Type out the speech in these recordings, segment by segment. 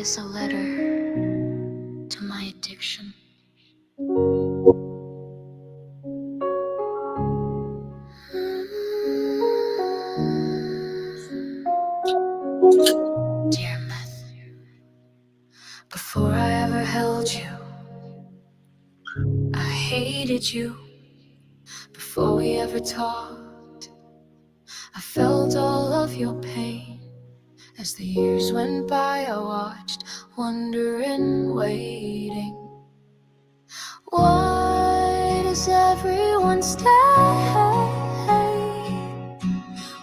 this a letter to my addiction? Dear Meth, before I ever held you, I hated you. Before we ever talked, I felt all of your pain. As the years went by, I watched, wondering, waiting. Why does everyone stay?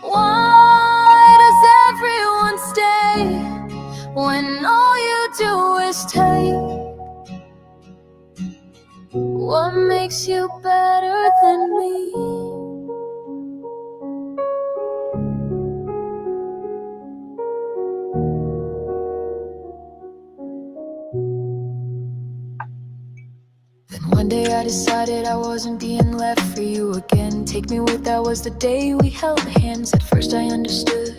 Why does everyone stay when all you do is take? What makes you better than me? Then one day I decided I wasn't being left for you again. Take me with, that was the day we held hands. At first I understood,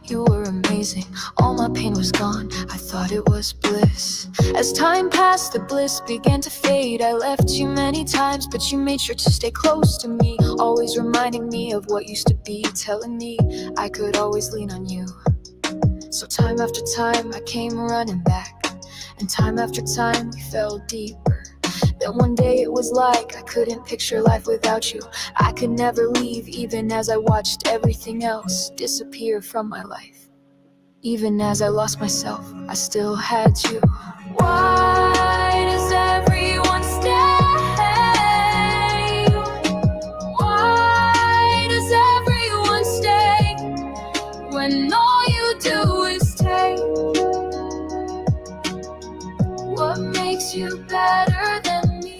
you were amazing. All my pain was gone, I thought it was bliss. As time passed, the bliss began to fade. I left you many times, but you made sure to stay close to me, always reminding me of what used to be, telling me I could always lean on you. So time after time I came running back, and time after time we fell deeper. Then one day it was like I couldn't picture life without you. I could never leave, even as I watched everything else disappear from my life. Even as I lost myself, I still had you. Why does everyone stay? Why does everyone stay when all you do is take? What makes you better than me?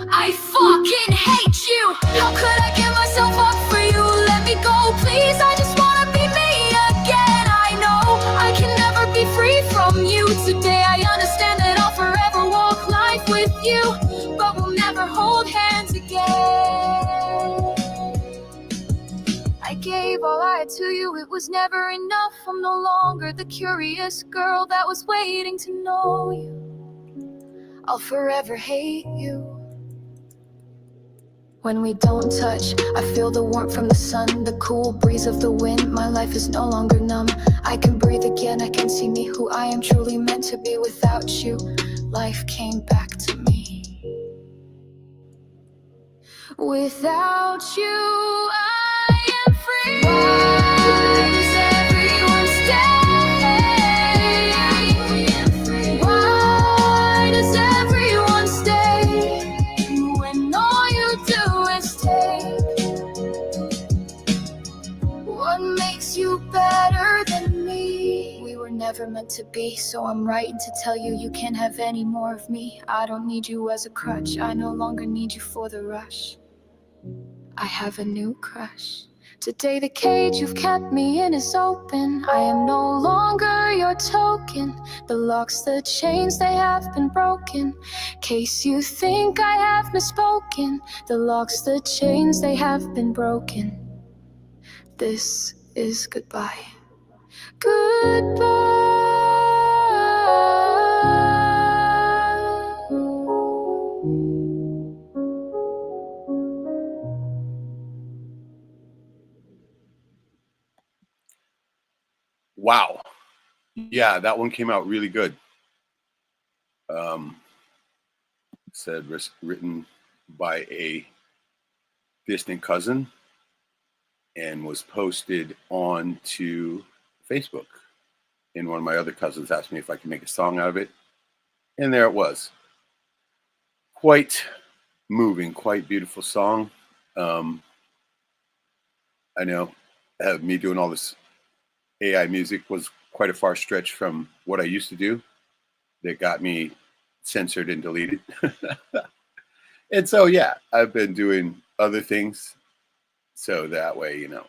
I fucking hate you. How could I give myself up for you? Let me go, please. I just wanna be me again. I know I can never be free from you. Today I understand that I'll forever walk life with you, but we'll never hold hands again. I gave all I had to you, it was never enough. I'm no longer the curious girl that was waiting to know you. I'll forever hate you. When we don't touch, I feel the warmth from the sun, the cool breeze of the wind. My life is no longer numb. I can breathe again, I can see me, who I am truly meant to be. Without you, life came back to me. Without you, I am free. Why does everyone stay? Why does everyone stay when all you do is take? What makes you better than me? We were never meant to be, so I'm writing to tell you you can't have any more of me. I don't need you as a crutch, I no longer need you for the rush. I have a new crush. Today the cage you've kept me in is open. I am no longer your token. The locks, the chains, they have been broken. Case you think I have misspoken. The locks, the chains, they have been broken. This is goodbye. Goodbye. Wow. Yeah, that one came out really good. Said written by a distant cousin and was posted onto Facebook. And one of my other cousins asked me if I could make a song out of it. And there it was. Quite moving, quite beautiful song. I know me doing all this AI music was quite a far stretch from what I used to do. That got me censored and deleted. And so, yeah, I've been doing other things. So that way, you know,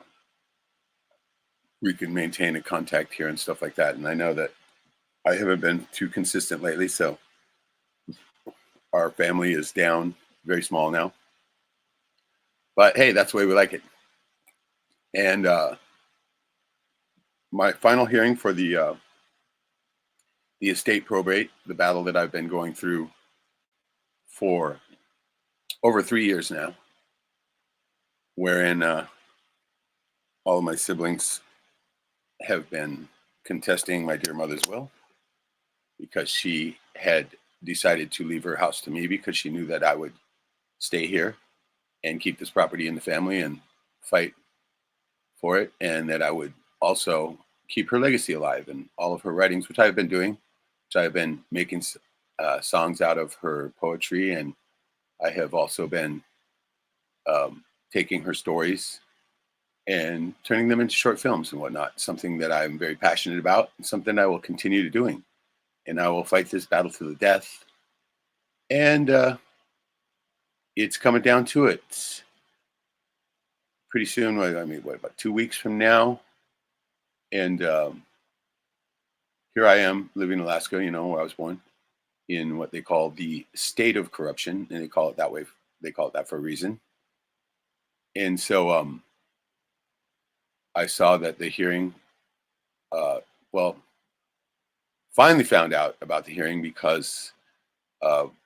we can maintain a contact here and stuff like that. And I know that I haven't been too consistent lately. So our family is down, very small now. But hey, that's the way we like it. And my final hearing for the estate probate, the battle that I've been going through for over 3 years now, wherein all of my siblings have been contesting my dear mother's will because she had decided to leave her house to me because she knew that I would stay here and keep this property in the family and fight for it, and that I would also keep her legacy alive and all of her writings, which I've been doing, which I've been making songs out of her poetry, and I have also been taking her stories and turning them into short films and whatnot, something that I'm very passionate about and something I will continue to doing. And I will fight this battle to the death. And it's coming down to it. Pretty soon, I mean, about 2 weeks from now? And here I am living in Alaska, you know, where I was born, in what they call the state of corruption. And they call it that way. They call it that for a reason. And so I saw that the hearing, finally found out about the hearing because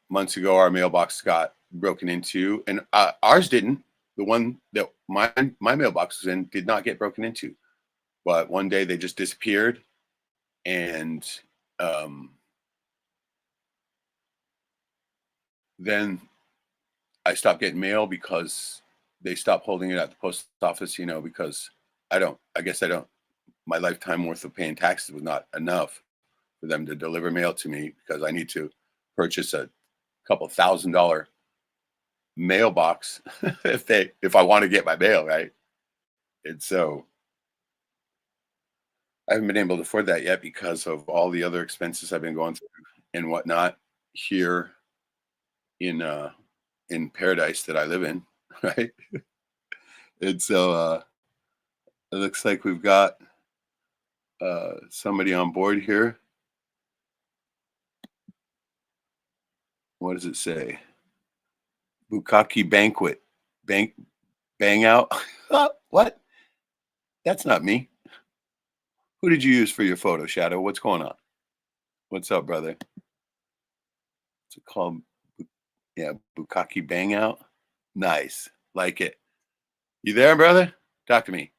months ago our mailbox got broken into, and ours didn't. The one that my mailbox was in did not get broken into, but one day they just disappeared, and then I stopped getting mail because they stopped holding it at the post office, you know, because my lifetime worth of paying taxes was not enough for them to deliver mail to me because I need to purchase a couple $1,000 mailbox if I want to get my mail, right? And so I haven't been able to afford that yet because of all the other expenses I've been going through and whatnot here in paradise that I live in, right? And so it looks like we've got somebody on board here. What does it say? Bukkake banquet. Bang out. What? That's not me. Who did you use for your photo, Shadow? What's going on? What's up, brother? What's it called? Yeah, Bukkake bang out. Nice. Like it. You there, brother? Talk to me.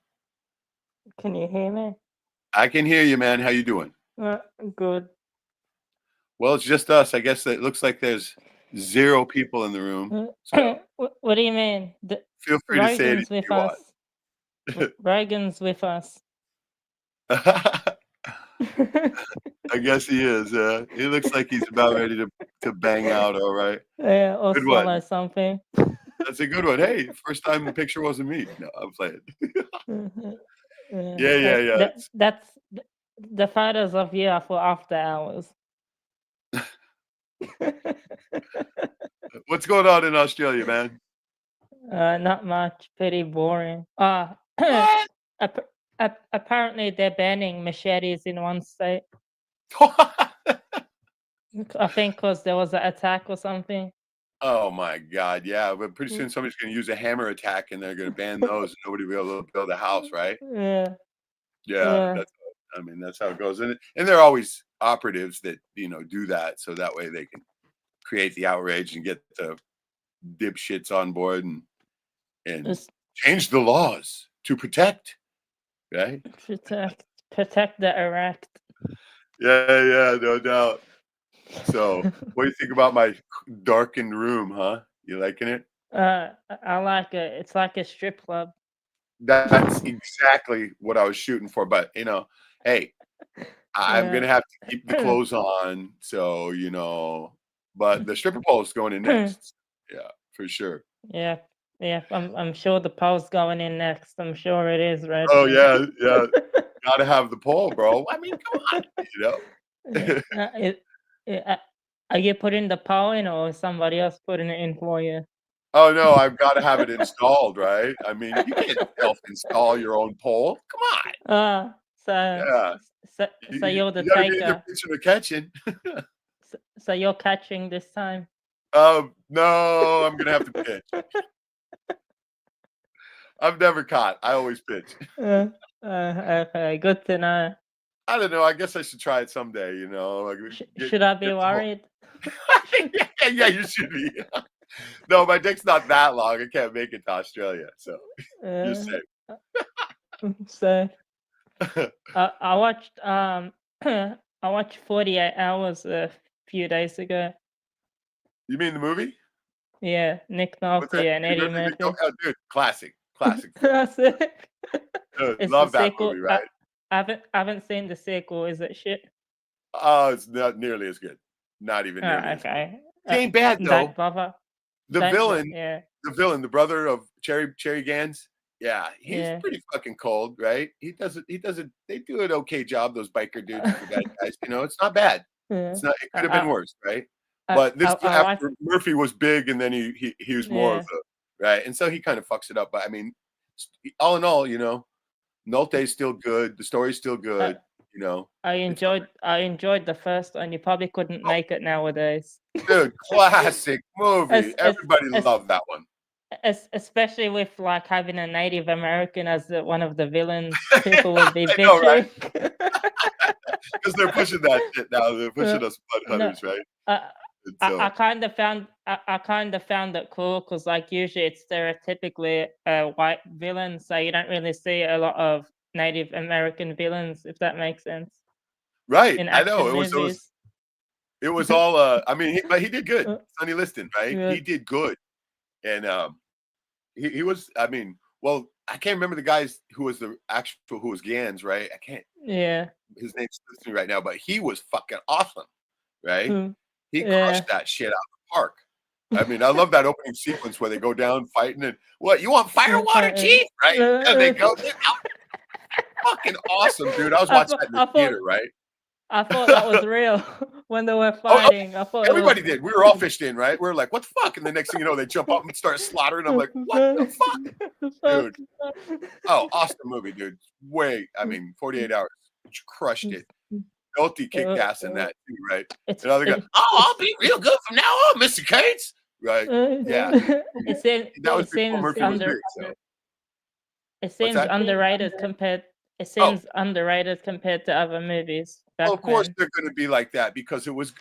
Can you hear me? I can hear you, man. How you doing? Good. Well, it's just us. I guess it looks like there's 0 people in the room. So What do you mean? feel free to say Reagan's anything with you us. Reagan's with us. want. I guess he is. He looks like he's about ready to bang out. All right. Yeah, or Good swallow one. something. That's a good one. Hey, first time the picture wasn't me. No, I'm playing. Yeah. That's the photos of you are for after hours. What's going on in Australia, man? Not much. Pretty boring. What? Apparently they're banning machetes in one state. I think because there was an attack or something. Oh my God, yeah. But pretty soon somebody's going to use a hammer attack, and they're going to ban those, and nobody will be able to build a house, right? Yeah. Yeah. That's how it goes. And there are always operatives that do that, so that way they can create the outrage and get the dipshits on board and change the laws to protect, right? Protect the erect. Yeah, no doubt. So, what do you think about my darkened room, huh? You liking it? I like it. It's like a strip club. That's exactly what I was shooting for. But hey, I'm gonna have to keep the clothes on, so but the stripper pole is going in next. Yeah, for sure. Yeah. I'm sure the pole's going in next. I'm sure it is, right? Oh yeah. Gotta have the pole, bro. I mean, come on, Are you putting the pole in, or is somebody else putting it in for you? Oh no, I've got to have it installed, right? I mean, you can't self-install your own pole. Come on. Yeah. So you're the You gotta be either taker. pitching or catching. So you're catching this time. No, I'm gonna have to pitch. I've never caught. I always pitch. Okay, good to know. I don't know. I guess I should try it someday. You know, like Should I be get the whole. worried? Yeah, you should be. No, my dick's not that long. I can't make it to Australia, so you're Uh, safe. so I watched I watched 48 Hours a few days ago. You mean the movie? Yeah, Nick Was that Nolte and Eddie Eddie Murphy? Murphy. Oh, dude, classic film. That's it. Dude, It's the love that movie, sequel. right? I haven't seen the sequel. Is it shit? Oh, it's not nearly as good. Not even Oh, nearly as good. okay. It ain't bad though. Don't bother. The Don't. villain, Yeah. the brother of Cherry Gans. Yeah, he's Yeah. pretty fucking cold, right? He does it. They do an okay job. Those biker dudes, the bad guys. You know, it's not bad. Yeah. It's not. It could have been worse, right? I, But this I like. after Murphy was big, and then he was more of Yeah. the right, and so he kind of fucks it up. But I mean, all in all, you know, Nolte's still good. The story's still good. You know, I it's not enjoyed the first one. You probably couldn't oh, make it nowadays. dude, classic movie. as, Everybody as, loved that one. especially with like having a Native American as one of the villains, people would be I know, right? bitching. Because they're pushing that shit now. They're pushing us blood No, hunters, right? I And I so, kind of found I kind of found it cool because like usually it's stereotypically a white villain, so you don't really see a lot of Native American villains, if that makes sense, right. in I know action movies. it was all. I mean, but he did good. Uh, Sonny Liston, right? yeah, He did good, and he was. I mean, well, I can't remember the guys who was who was Gans, right? I can't. yeah, His name's listening right now, but he was fucking awesome, right? mm, He yeah. crushed that shit out of the park. I mean, I love that opening sequence where they go down fighting and what you want fire water, chief, right? And they go, they're out. Fucking awesome, dude. I was watching that in the I theater, right? I thought that was real when they were Oh, fighting. I thought it was everybody did. We were all fished in, right? We were like, what the fuck? And the next thing you know, they jump up and start slaughtering. I'm like, what the fuck? Dude. Oh, awesome movie, dude. I mean, 48 hours. Crushed it. Nolte kicked ass in that too, right? It's And other guy, oh, I'll be real good from now on, Mr. Cates. Right. Yeah. it seems That was it before seems Murphy was big. So it what's seems that? underrated compared it Oh, seems underrated compared to other movies back well, of course then. they're going to be like that because it was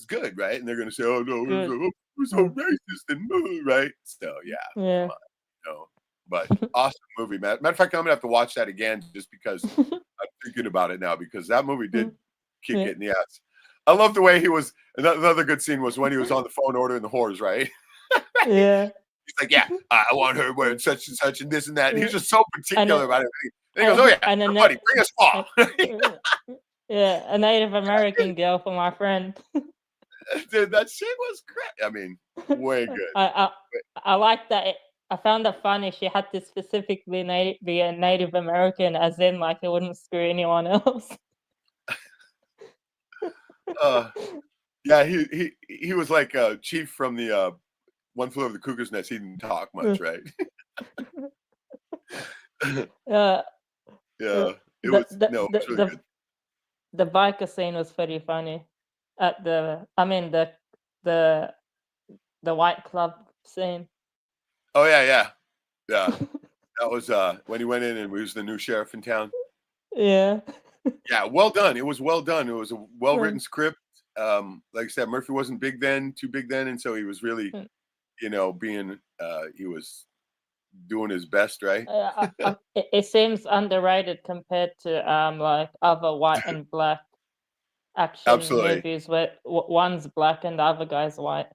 good, right? And they're going to say, "Oh no, Good. it was so racist and right?" So yeah, come Yeah. on, no. But awesome movie, man. Matter of fact, I'm gonna have to watch that again just because I'm thinking about it now because that movie did kick Yeah. it in the ass. I love the way he was. Another good scene was when he was on the phone ordering the whores, right? Yeah. He's like, "Yeah, I want her wearing such and such and this and that." And he's just so And particular about everything. And he goes, "Oh yeah, and then buddy, bring us all." yeah, a Native American girl for my friend. Dude, that shit was great. I mean, way good. I like that. I found it funny. She had to specifically be a Native American, as in like it wouldn't screw anyone else. Uh, yeah, he was like Chief from the One Flew Over the Cuckoo's Nest. He didn't talk much, right? Uh, Yeah, it the was no, it was really good. the biker scene was pretty funny. The the white club scene. Oh yeah. That was when he went in and he was the new sheriff in town. Yeah. Yeah, well done. It was well done. It was a well-written Mm, script. Like I said, Murphy wasn't too big then, and so he was really, mm. being he was doing his best, right? It seems underrated compared to like other white and black action Absolutely. movies where one's black and the other guy's white.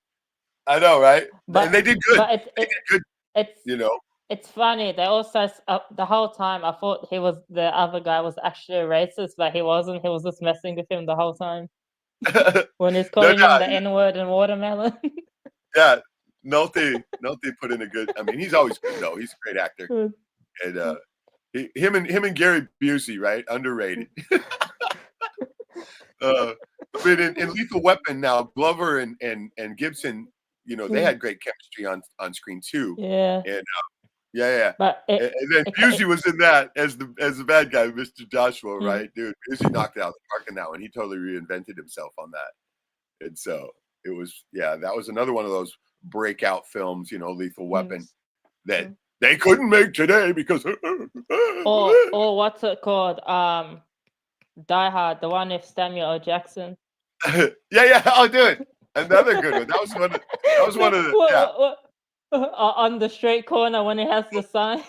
I know, right? And they But did good. but They did good, it's you know. it's funny. They also the whole time I thought the other guy was actually a racist, but he wasn't. He was just messing with him the whole time when he's No, calling him the N-word and watermelon. yeah. Nolte put in a good. I mean, he's always good though. He's a great actor, and him and Gary Busey, right? Underrated. But in Lethal Weapon now, Glover and Gibson, they had great chemistry on screen too, Yeah, and yeah. but And then Busey was in that as the bad guy, Mr. Joshua, right? Dude, Busey knocked it out of the park in that one. He totally reinvented himself on that. And so it was, that was another one of those breakout films, Lethal Weapon, that They couldn't make today because. Or what's it called? Die Hard, the one with Samuel L. Jackson. Yeah. I'll do it. Another good one. That was one. That was one of the. Yeah. On the street corner when he has the sign.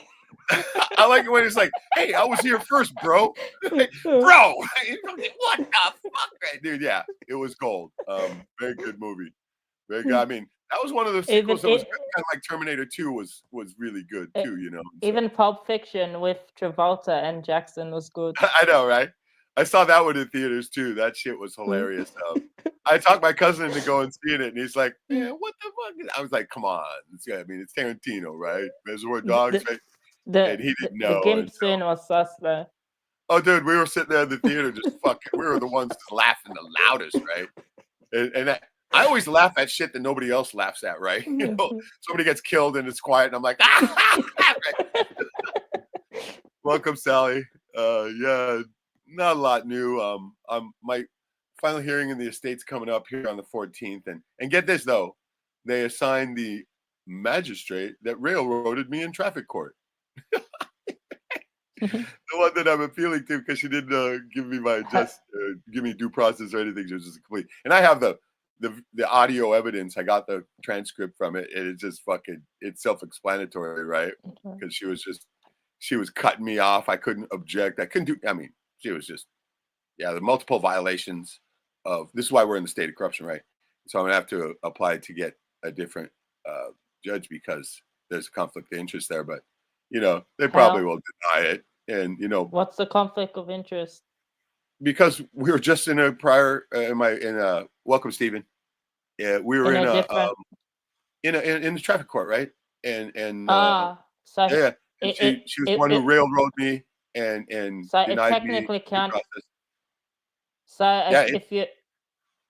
I like it when it's like, "Hey, I was here first, bro." Bro, what the fuck, dude? Yeah, it was gold. Very good movie. Very good. I mean, that was one of the sequels that was kind of like Terminator 2 was really good too. You know, even Pulp Fiction with Travolta and Jackson was good. I know, right? I saw that one in theaters too. That shit was hilarious. I talked my cousin into going seeing it, and he's like, "Man, what the fuck?" I was like, "Come on, it's Tarantino, right? Reservoir Dogs." Right? And he didn't know. The gimp scene was sus though. Oh, dude, we were sitting there in the theater just fucking. We were the ones laughing the loudest, right? And I always laugh at shit that nobody else laughs at, right? You know, somebody gets killed and it's quiet, and I'm like, ah! Welcome, Sally. Yeah, not a lot new. My final hearing in the estate's coming up here on the 14th, and get this though, they assigned the magistrate that railroaded me in traffic court. The one that I'm appealing to because she didn't give me give me due process or anything. She was just complete. And I have the audio evidence. I got the transcript from it, and it's just fucking. It's self-explanatory, right? Because she was cutting me off. I couldn't object. I couldn't do. I mean, she was just the multiple violations of. This is why we're in the state of corruption, right? So I'm gonna have to apply to get a different judge because there's a conflict of interest there, but. You know, they probably will deny it. And, you know. What's the conflict of interest? Because we were just in a prior, welcome, Stephen. Yeah, we were in the traffic court, right? And so yeah, and she was the one who railroaded me and so denied it technically me can't. process. So if you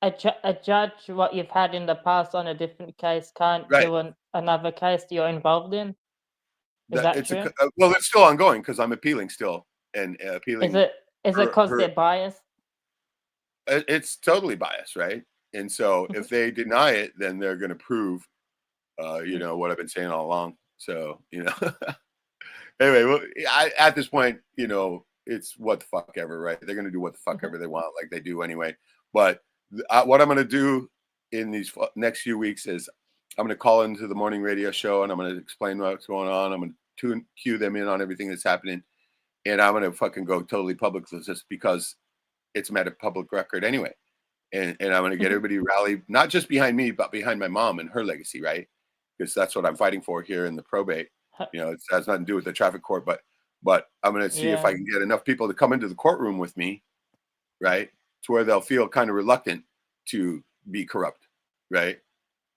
a judge what you've had in the past on a different case can't do another case you're involved in. Is that true? Well, it's still ongoing because I'm appealing still and appealing. Is it because they're biased? It's totally biased, right? And so if they deny it, then they're going to prove, you know, what I've been saying all along. So, you know, anyway, well, at this point, you know, it's what the fuck ever, right? They're going to do what the fuck ever they want, like they do anyway. But what I'm going to do in these next few weeks is I'm going to call into the morning radio show and I'm going to explain what's going on. I'm going to cue them in on everything that's happening. And I'm going to fucking go totally public with this because it's a matter of public record anyway. And I'm going to get everybody rallied, not just behind me, but behind my mom and her legacy, right? Because that's what I'm fighting for here in the probate. You know, it has nothing to do with the traffic court, but I'm going to see if I can get enough people to come into the courtroom with me, right? To where they'll feel kind of reluctant to be corrupt, right?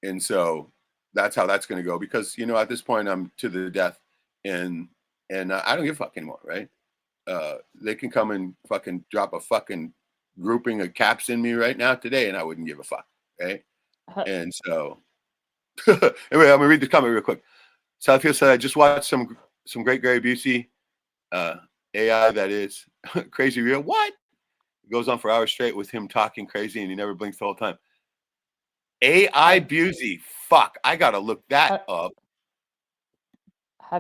And so that's how that's going to go because, you know, at this point I'm to the death and I don't give a fuck anymore, right? They can come and fucking drop a fucking grouping of caps in me right now today and I wouldn't give a fuck, right? And so anyway, I'm gonna read the comment real quick. Southfield said, I just watched some great Gary Busey AI that is crazy real. What? It goes on for hours straight with him talking crazy and he never blinks the whole time. AI Busey, fuck, I gotta look that up.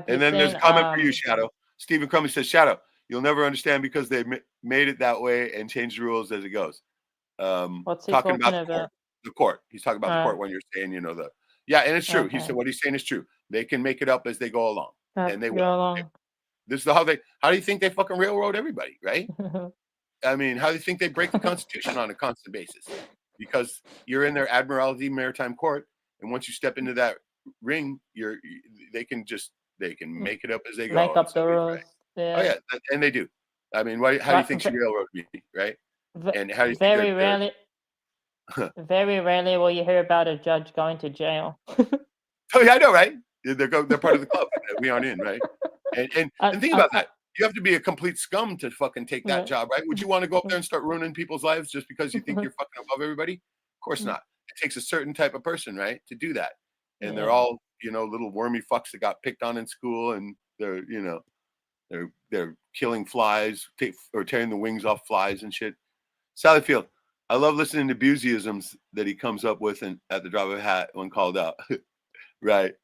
And then there's a comment for you, Shadow. Stephen Crummy says, Shadow, you'll never understand because they made it that way and changed the rules as it goes. What's he talking about? The court. He's talking about the court when you're saying, you know, and it's true. Okay. He said what he's saying is true. They can make it up as they go along. And they will. This is how do you think they fucking railroad everybody, right? I mean, how do you think they break the Constitution on a constant basis? Because you're in their Admiralty Maritime Court, and once you step into that ring, they can make it up as they go. Make up the rules. Right? Yeah. Oh yeah, and they do. I mean, how do you think she railroaded me, right? And how do you think very rarely will you hear about a judge going to jail. Oh yeah, I know, right? They're part of the club that we aren't in, right? And think about that. You have to be a complete scum to fucking take that job, right? Would you want to go up there and start ruining people's lives just because you think you're fucking above everybody? Of course not. It takes a certain type of person, right, to do that. And they're all, you know, little wormy fucks that got picked on in school, and they're, you know, they're killing flies or tearing the wings off flies and shit. Sally Field, I love listening to Buseyisms that he comes up with at the drop of a hat when called out. Right.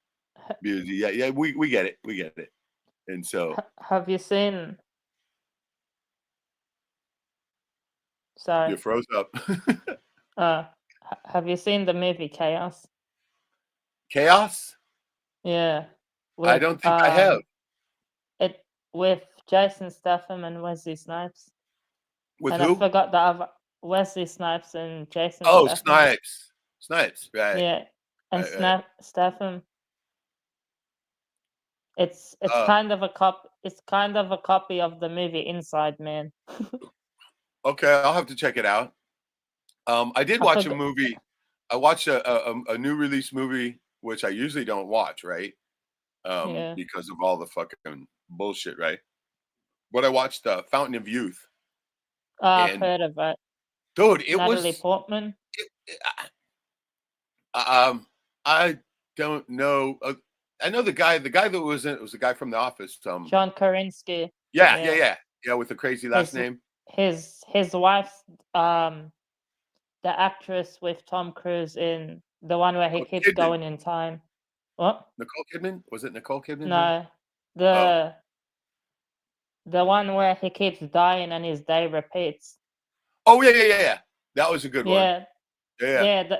Yeah. We get it. We get it. And so Have you seen? Sorry. you froze up. Have you seen the movie Chaos? Chaos? Yeah, I with don't think I have. it with Jason Statham and Wesley Snipes, With and I who? forgot the other Wesley Snipes and Jason Oh, Statham. Snipes. Snipes. Right. Yeah, and Right. Statham. It's Uh, kind of a It's kind of a copy of the movie Inside Man. okay, I'll have to check it out. I did I watch a forgot. movie. I watched a new release movie, which I usually don't watch, right? Yeah. Because of all the fucking bullshit, right? But I watched Fountain of Youth, I've and heard of it. dude, it Natalie was. Portman, I don't know. I know the guy. The guy that was in it was the guy from The Office. John Krasinski. Yeah, Yeah, with the crazy last his name. his wife's the actress with Tom Cruise in the one where he keeps Kidman. going in time. What? Nicole Kidman? Was it Nicole Kidman? Her? No, Oh, the one where he keeps dying and his day repeats. oh yeah. That was a good one. Yeah, Yeah. yeah.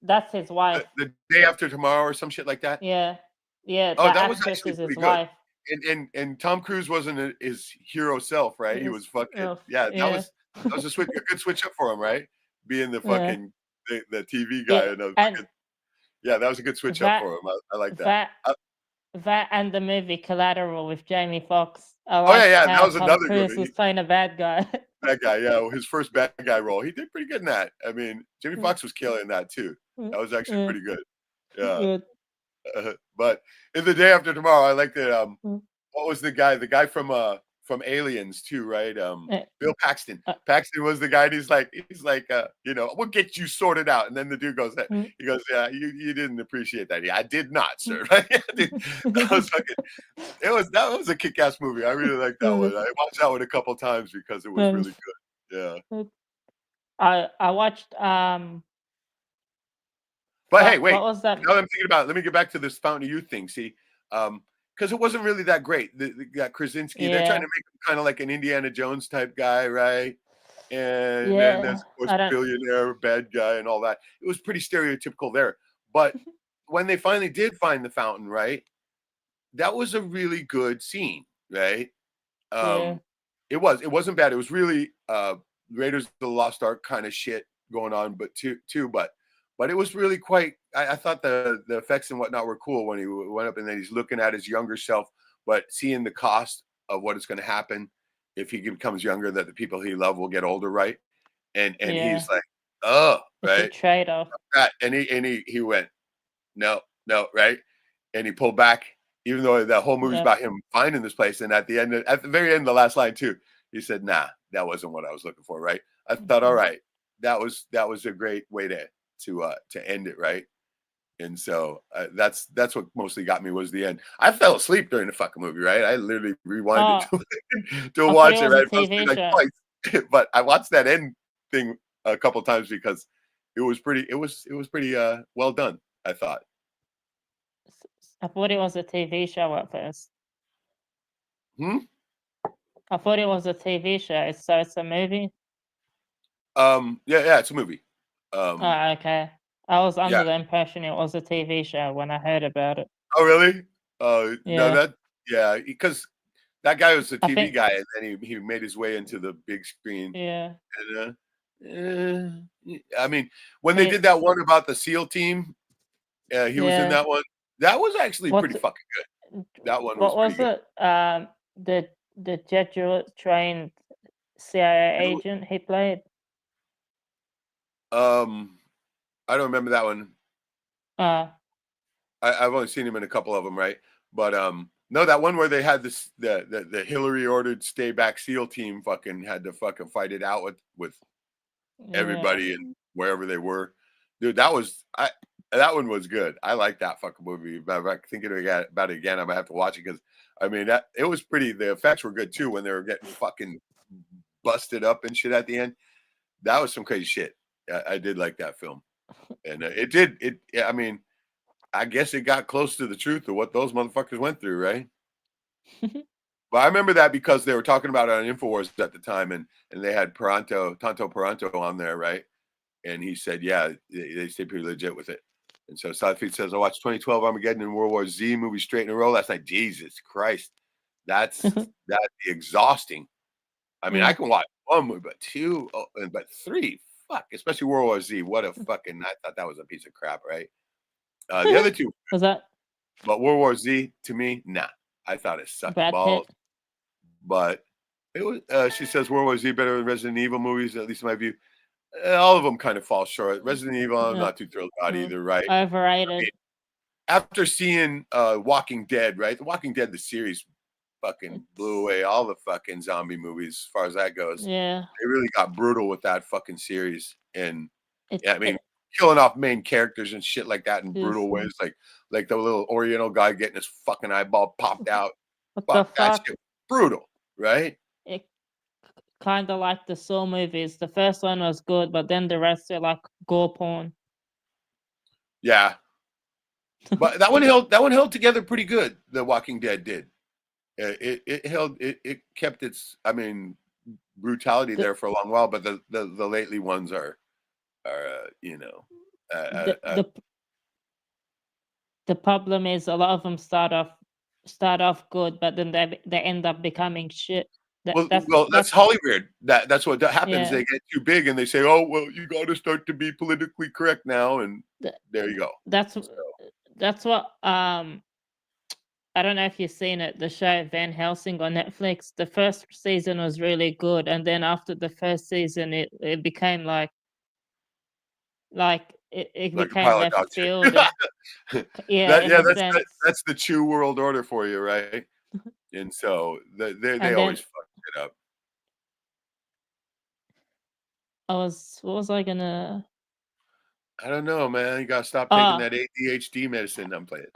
That's his wife. The Day After Tomorrow or some shit like that. Yeah, yeah. Oh, That that was actress actually is his pretty good. wife. And Tom Cruise wasn't his hero self, right? He was fucking yeah. Yeah, That was a good switch up for him, right? Being the yeah, fucking the TV guy yeah. and a And fucking yeah, that was a good switch up that for him. I like that. that that and the movie Collateral with Jamie Foxx. I Oh liked yeah, that how was Tom another good Cruise one. was playing a bad guy. That guy, yeah, his first bad guy role. He did pretty good in that. I mean, Jimmy Fox was killing that too. That was actually Yeah, pretty good. Yeah. good. But in The Day After Tomorrow, I like the Mm. what was the guy? The guy from Aliens too, right? Eh, Bill Paxton. uh, Paxton was the guy. And he's like, you know, we'll get you sorted out. And then the dude goes, mm, he goes, yeah, you didn't appreciate that. Yeah, I did not, mm. sir. Right? That was fucking. That was a kick-ass movie. I really liked that one. I watched that one a couple times because it was really good. Yeah. I watched But hey, what wait. was that? Now that I'm thinking about it, let me get back to this Fountain of Youth thing. See, because it wasn't really that great. That Krasinski, they're trying Yeah, to make him kind of like an Indiana Jones type guy, right? And then yeah. there's of course I don't. billionaire bad guy and all that. It was pretty stereotypical there. But when they finally did find the fountain, right? That was a really good scene, right? Yeah, Um, it wasn't bad. It was really Raiders of the Lost Ark kind of shit going on, but but it was really quite. I thought the effects and whatnot were cool when he went up and then he's looking at his younger self, but seeing the cost of what is going to happen if he becomes younger, that the people he loved will get older, right? And yeah. he's like, oh, It's a right, trade-off. and he went no, right, and he pulled back, even though the whole movie's Yep. about him finding this place. And at the very end, the last line too, he said, "Nah, that wasn't what I was looking for." Right? I thought, all right, that was a great way to end it, right? And so that's what mostly got me was the end. I fell asleep during the fucking movie, right? I literally rewinded Oh, to I thought it watch it, was a right? I fell asleep TV like show. twice, but I watched that end thing a couple times because it was pretty well done. I thought. I thought it was a TV show at first. Hmm? I thought it was a TV show. So it's a movie. Yeah, it's a movie. Um, Oh, okay. I was yeah. under the impression it was a TV show when I heard about it. Oh, really? No, Yeah, yeah, because that guy was a I TV think. guy, and then he made his way into the big screen. Yeah. And, I mean, when they Hey, did that one about the SEAL team, he was in yeah. that one. That was actually What pretty fucking good. That one was what pretty was good. it? The Jesuit trained CIA agent he played. Um, I don't remember that one. Uh, I've only seen him in a couple of them, right? But no, that one where they had this the Hillary ordered stay back SEAL team fucking had to fucking fight it out with yeah. everybody and wherever they were. Dude, that one was good. I like that fucking movie. If I'm thinking about it again, I'm gonna have to watch it because I mean that it was pretty. The effects were good too when they were getting fucking busted up and shit at the end. That was some crazy shit. I did like that film, and it did it. I mean, I guess it got close to the truth of what those motherfuckers went through, right? But I remember that because they were talking about it on InfoWars at the time, and they had Tonto Peranto on there, right? And he said, yeah, they stay pretty legit with it. And so Southfeed says, I watched 2012 Armageddon and World War Z movie straight in a row last night. Jesus Christ. That's exhausting. I mean, I can watch one movie, but two, but three, fuck, especially World War Z. What a fucking, I thought that was a piece of crap, right? The other two, Was that but World War Z, to me, nah. I thought it sucked Brad balls. Pitt? But it was, she says World War Z better than Resident Evil movies, at least in my view. All of them kind of fall short. Resident Evil, I'm not too thrilled about either, right? Overrated. I mean, after seeing Walking Dead, right? The Walking Dead, the series fucking blew away all the fucking zombie movies as far as that goes. Yeah. They really got brutal with that fucking series. And yeah, I mean, killing off main characters and shit like that in brutal ways, like the little Oriental guy getting his fucking eyeball popped out. Fuck, that shit was brutal, right? It kind of like the Saw movies. The first one was good, but then the rest are like gore porn. Yeah, but that one held together pretty good. The Walking Dead did. It kept its, I mean, brutality there for a long while, but the lately ones are you know, the problem is a lot of them start off good, but then they end up becoming shit. That's Hollywood. That's what happens. Yeah. They get too big and they say, "Oh, well, you got to start to be politically correct now," and there you go. That's what I don't know if you've seen it. The show Van Helsing on Netflix. The first season was really good, and then after the first season, it became like it Like became left field. That's the Chew world order for you, right? And so they always fuck it up. What was I gonna? I don't know, man. You gotta stop taking that ADHD medicine. I'm playing.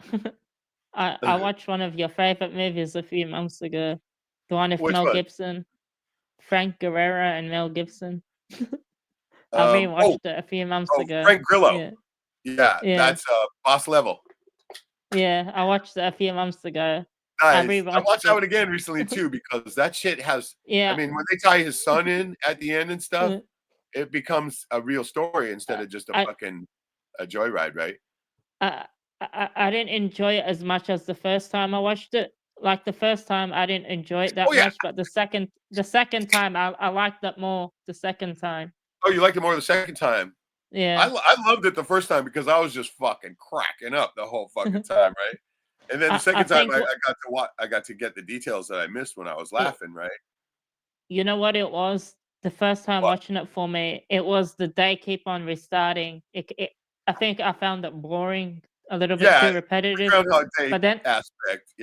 I watched one of your favorite movies a few months ago. The one with Mel Gibson, Frank Guerrero, and Mel Gibson. I rewatched it a few months ago. Frank Grillo. Yeah, that's Boss Level. Yeah, I watched it a few months ago. Nice. I watched that one again recently too, because that shit has. I mean, when they tie his son in at the end and stuff, it becomes a real story instead of just a joyride, right? I didn't enjoy it as much as the first time I watched it. Like the first time, I didn't enjoy it that much, but the second time, I liked it more. The second time. Oh, you liked it more the second time? Yeah. I loved it the first time because I was just fucking cracking up the whole fucking time, right? And then the second time, I got to get the details that I missed when I was laughing, right? You know what it was? The first time watching it for me, it was the day keep on restarting. I think I found it boring, a little bit too repetitive. But then aspect,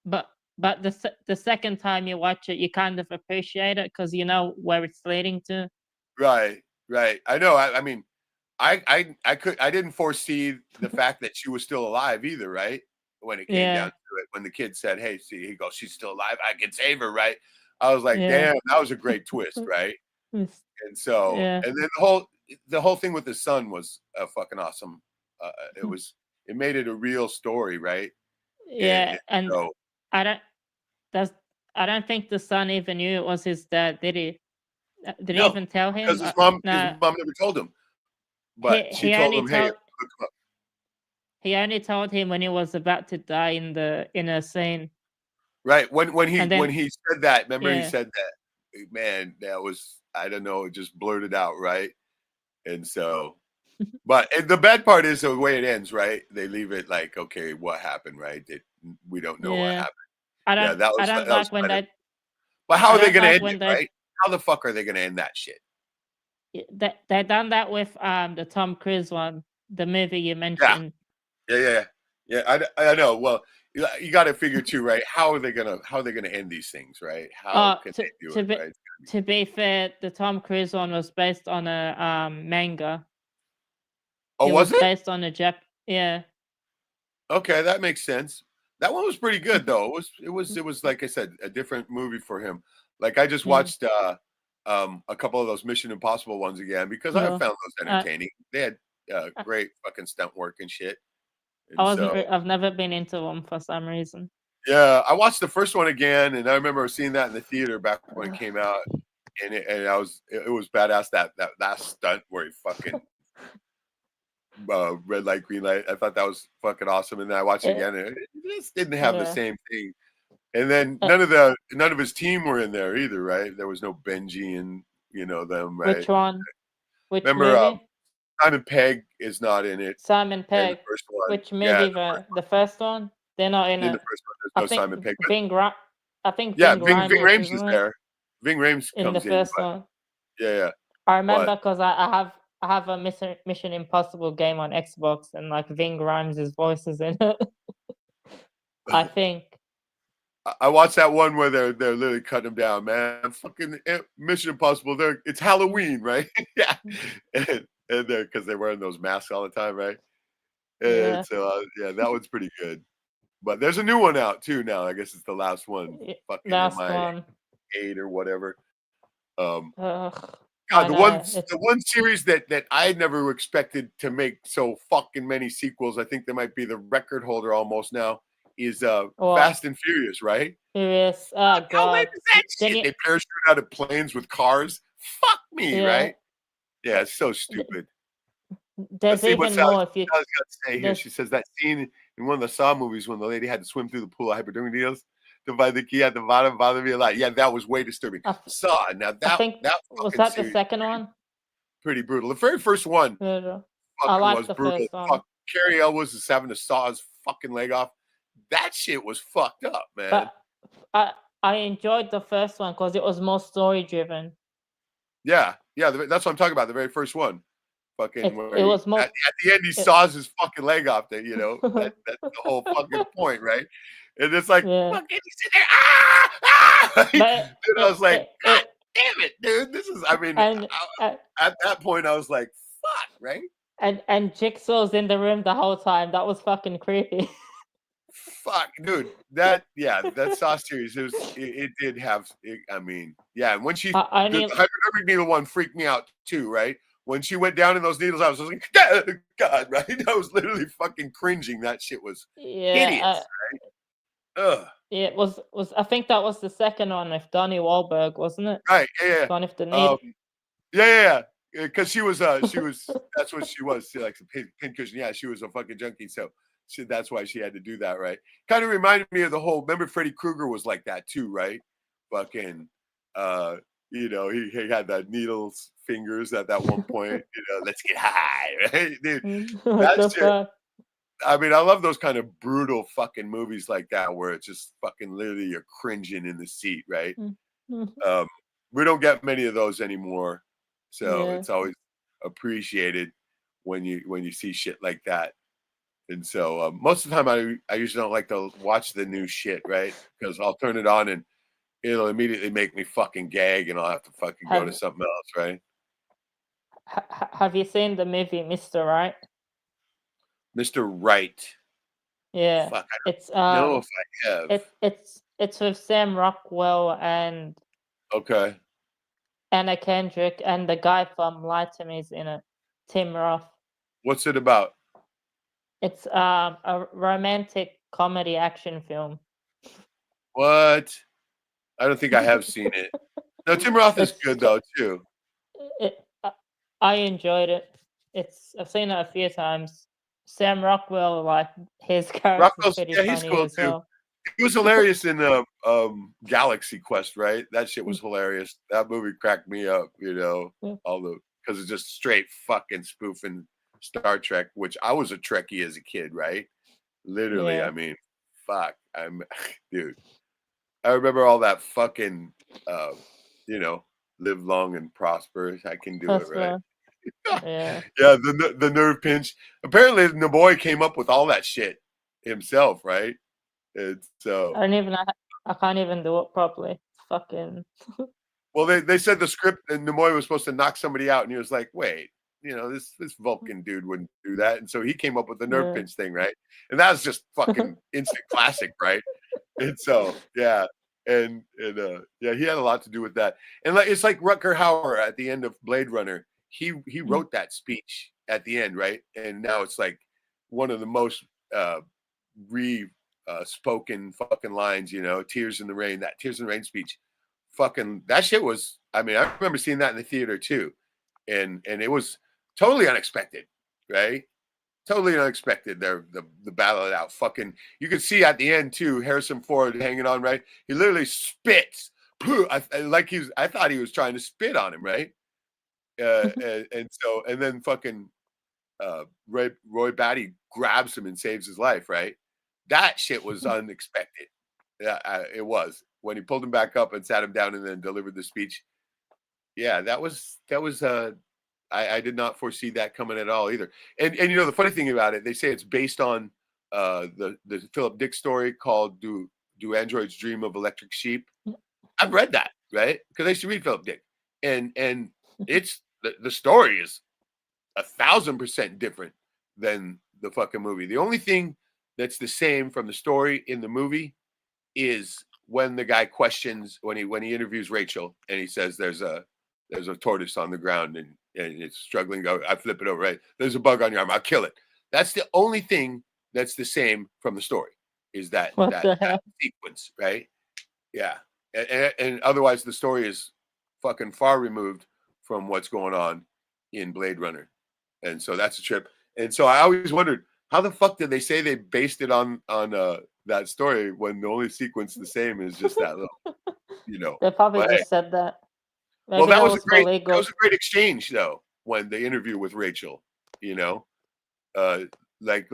But the second time you watch it, you kind of appreciate it because you know where it's leading to. Right. I know. I mean, I didn't foresee the fact that she was still alive either, right? When it came down to it, when the kid said, "Hey, see," he goes, "She's still alive. I can save her," right? I was like, "Damn, that was a great twist," right? And so, and then the whole thing with his son was fucking awesome. It made it a real story, right? Yeah, and so, I don't think the son even knew it was his dad, did he? Did he even tell him? Because his mom never told him. But she told him, "Hey, look him up." He only told him when he was about to die in a scene. Right. When he said that, remember he said that, man, that was, I don't know, it just blurted out, right? And so, but the bad part is the way it ends, right? They leave it like, okay, what happened, right? We don't know what happened. But how are they going to end it, right? How the fuck are they going to end that shit? They done that with the Tom Cruise one, the movie you mentioned. Yeah. I know. Well, you got to figure too, right? How are they gonna end these things, right? How can they do it? Right? To be fair, the Tom Cruise one was based on a manga. Oh, was it? Based on yeah. Okay, that makes sense. That one was pretty good though. It was like I said, a different movie for him. Like I just watched a couple of those Mission Impossible ones again because I found those entertaining. They had great fucking stunt work and shit. And so I've never been into them for some reason. yeah, I watched the first one again, and I remember seeing that in the theater back when it came out, and it was badass that last stunt where he fucking red light, green light. I thought that was fucking awesome, and then I watched it Yeah. again, and it just didn't have the Yeah. same thing. And then Uh, none of his team were in there either, right? There was no Benji and them, right? Which one? Which Remember, movie? Simon Pegg is not in it Simon in the Pegg. first one. Which Yeah, movie? The first one? They're not in in the it. first one, I there's no think Simon Pegg. I think Yeah, Ving Ving Rhames Rhames is is in it there. Ving Rhames in the comes in, first but one. yeah. I But remember because I have a Mission Impossible game on Xbox, and like Ving Rhames' voice is in it. I think. I watched that one where they're literally cutting him down, man. Fucking Mission Impossible. It's Halloween, right? Yeah, and because they're wearing those masks all the time, right? And Yeah. so yeah, that one's pretty good. But there's a new one out too now. I guess it's the last one. Fucking Last MI one. 8 or whatever. Um, Ugh, God, I know. the one series that I never expected to make so fucking many sequels. I think they might be the record holder almost now. Is What? Fast and Furious, right? Furious. Oh How lame God. is that Didn't shit? you? They parachute out of planes with cars. Fuck me, Yeah. right? Yeah, it's so stupid. Let's There's see what even more if you. Sally's got to say here. There's She says that scene in one of the Saw movies when the lady had to swim through the pool of hypodermic needles to find the key at the bottom bothered me a lot. Yeah, that was way disturbing. Saw. Now I think that was fucking that the series second one? pretty brutal. The very first one Yeah. I fucking like was the brutal. first one, Fuck, Carrie Elwes is having to saw his fucking leg off. That shit was fucked up, man. but I enjoyed the first one because it was more story driven. Yeah, that's what I'm talking about. The very first one. Fucking It was more at the end he saws his fucking leg off. That's the whole fucking point, right? And it's like, Yeah. fucking, he's in there, ah! But And I was like, God damn it, dude! This is, I mean, and at that point, I was like, fuck, right? and Jigsaw's in the room the whole time. That was fucking creepy. Fuck, dude. That Saw series, it did have. I mean, yeah. And when the hypodermic needle one freaked me out too, right? When she went down in those needles, I was like, God, right? I was literally fucking cringing. That shit was hideous, right? Ugh. Yeah, it was. I think that was the second one with Donnie Wahlberg, wasn't it? Right? Yeah. One of the needle. Yeah. Because she was. That's what she was. She likes a pincushion. Yeah, she was a fucking junkie. So. That's why she had to do that, right? Kind of reminded me of the whole. Remember, Freddy Krueger was like that too, right? Fucking, he had that needles fingers at that one point. Let's get high, right, dude? That shit. I mean, I love those kind of brutal fucking movies like that, where it's just fucking literally you're cringing in the seat, right? We don't get many of those anymore, so it's always appreciated when you see shit like that. And so most of the time, I usually don't like to watch the new shit, right? Because I'll turn it on and it'll immediately make me fucking gag, and I'll have to fucking go to something else, right? Have you seen the movie Mr. Right? Mr. Right. Yeah, fuck, I it's don't know if I have. it's with Sam Rockwell and Anna Kendrick, and the guy from Lie to Me is in it, Tim Roth. What's it about? It's a romantic comedy action film. What? I don't think I have seen it. No, Tim Roth is good though too. I enjoyed it. I've seen it a few times. Sam Rockwell, like his character, is pretty funny he's cool as too. well. He was hilarious in Galaxy Quest, right? That shit was hilarious. That movie cracked me up, because it's just straight fucking spoofing Star Trek, which I was a Trekkie as a kid, right? Literally, I mean, fuck. Dude. I remember all that fucking live long and prosper. I can do it, right? Yeah. Yeah, the nerve pinch. Apparently Naboy came up with all that shit himself, right? And so I can't even do it properly. It's fucking well, they said the script and Nimoy was supposed to knock somebody out, and he was like, wait, this Vulcan dude wouldn't do that. And so he came up with the nerve pinch thing, right? And that was just fucking instant classic, right? And so yeah. And he had a lot to do with that. And it's like Rutger Hauer at the end of Blade Runner. He wrote that speech at the end, right? And now it's like one of the most spoken fucking lines, you know, Tears in the Rain, that Tears in the Rain speech. Fucking that shit was, I mean, I remember seeing that in the theater too. And it was totally unexpected, right? Totally unexpected. The battle it out. Fucking, you could see at the end too, Harrison Ford hanging on, right? He literally spits. I thought he was trying to spit on him, right? And then fucking Roy Batty grabs him and saves his life, right? That shit was unexpected. Yeah, it was when he pulled him back up and sat him down and then delivered the speech. Yeah, that was I did not foresee that coming at all either. And you know the funny thing about it, they say it's based on the Philip Dick story called "Do Androids Dream of Electric Sheep?" I've read that, right? Because I used to read Philip Dick, and it's the story is 1,000% different than the fucking movie. The only thing that's the same from the story in the movie is when the guy questions when he interviews Rachel and he says there's a tortoise on the ground and it's struggling. Go, I flip it over, right? There's a bug on your arm. I'll kill it. That's the only thing that's the same from the story is that sequence, right? Yeah. And otherwise the story is fucking far removed from what's going on in Blade Runner. And so that's a trip. And so I always wondered, how the fuck did they say they based it on that story when the only sequence the same is just that little, you know? They probably just said that. Maybe Well, that was a illegal. great exchange though. When the interview with Rachel, you know, is that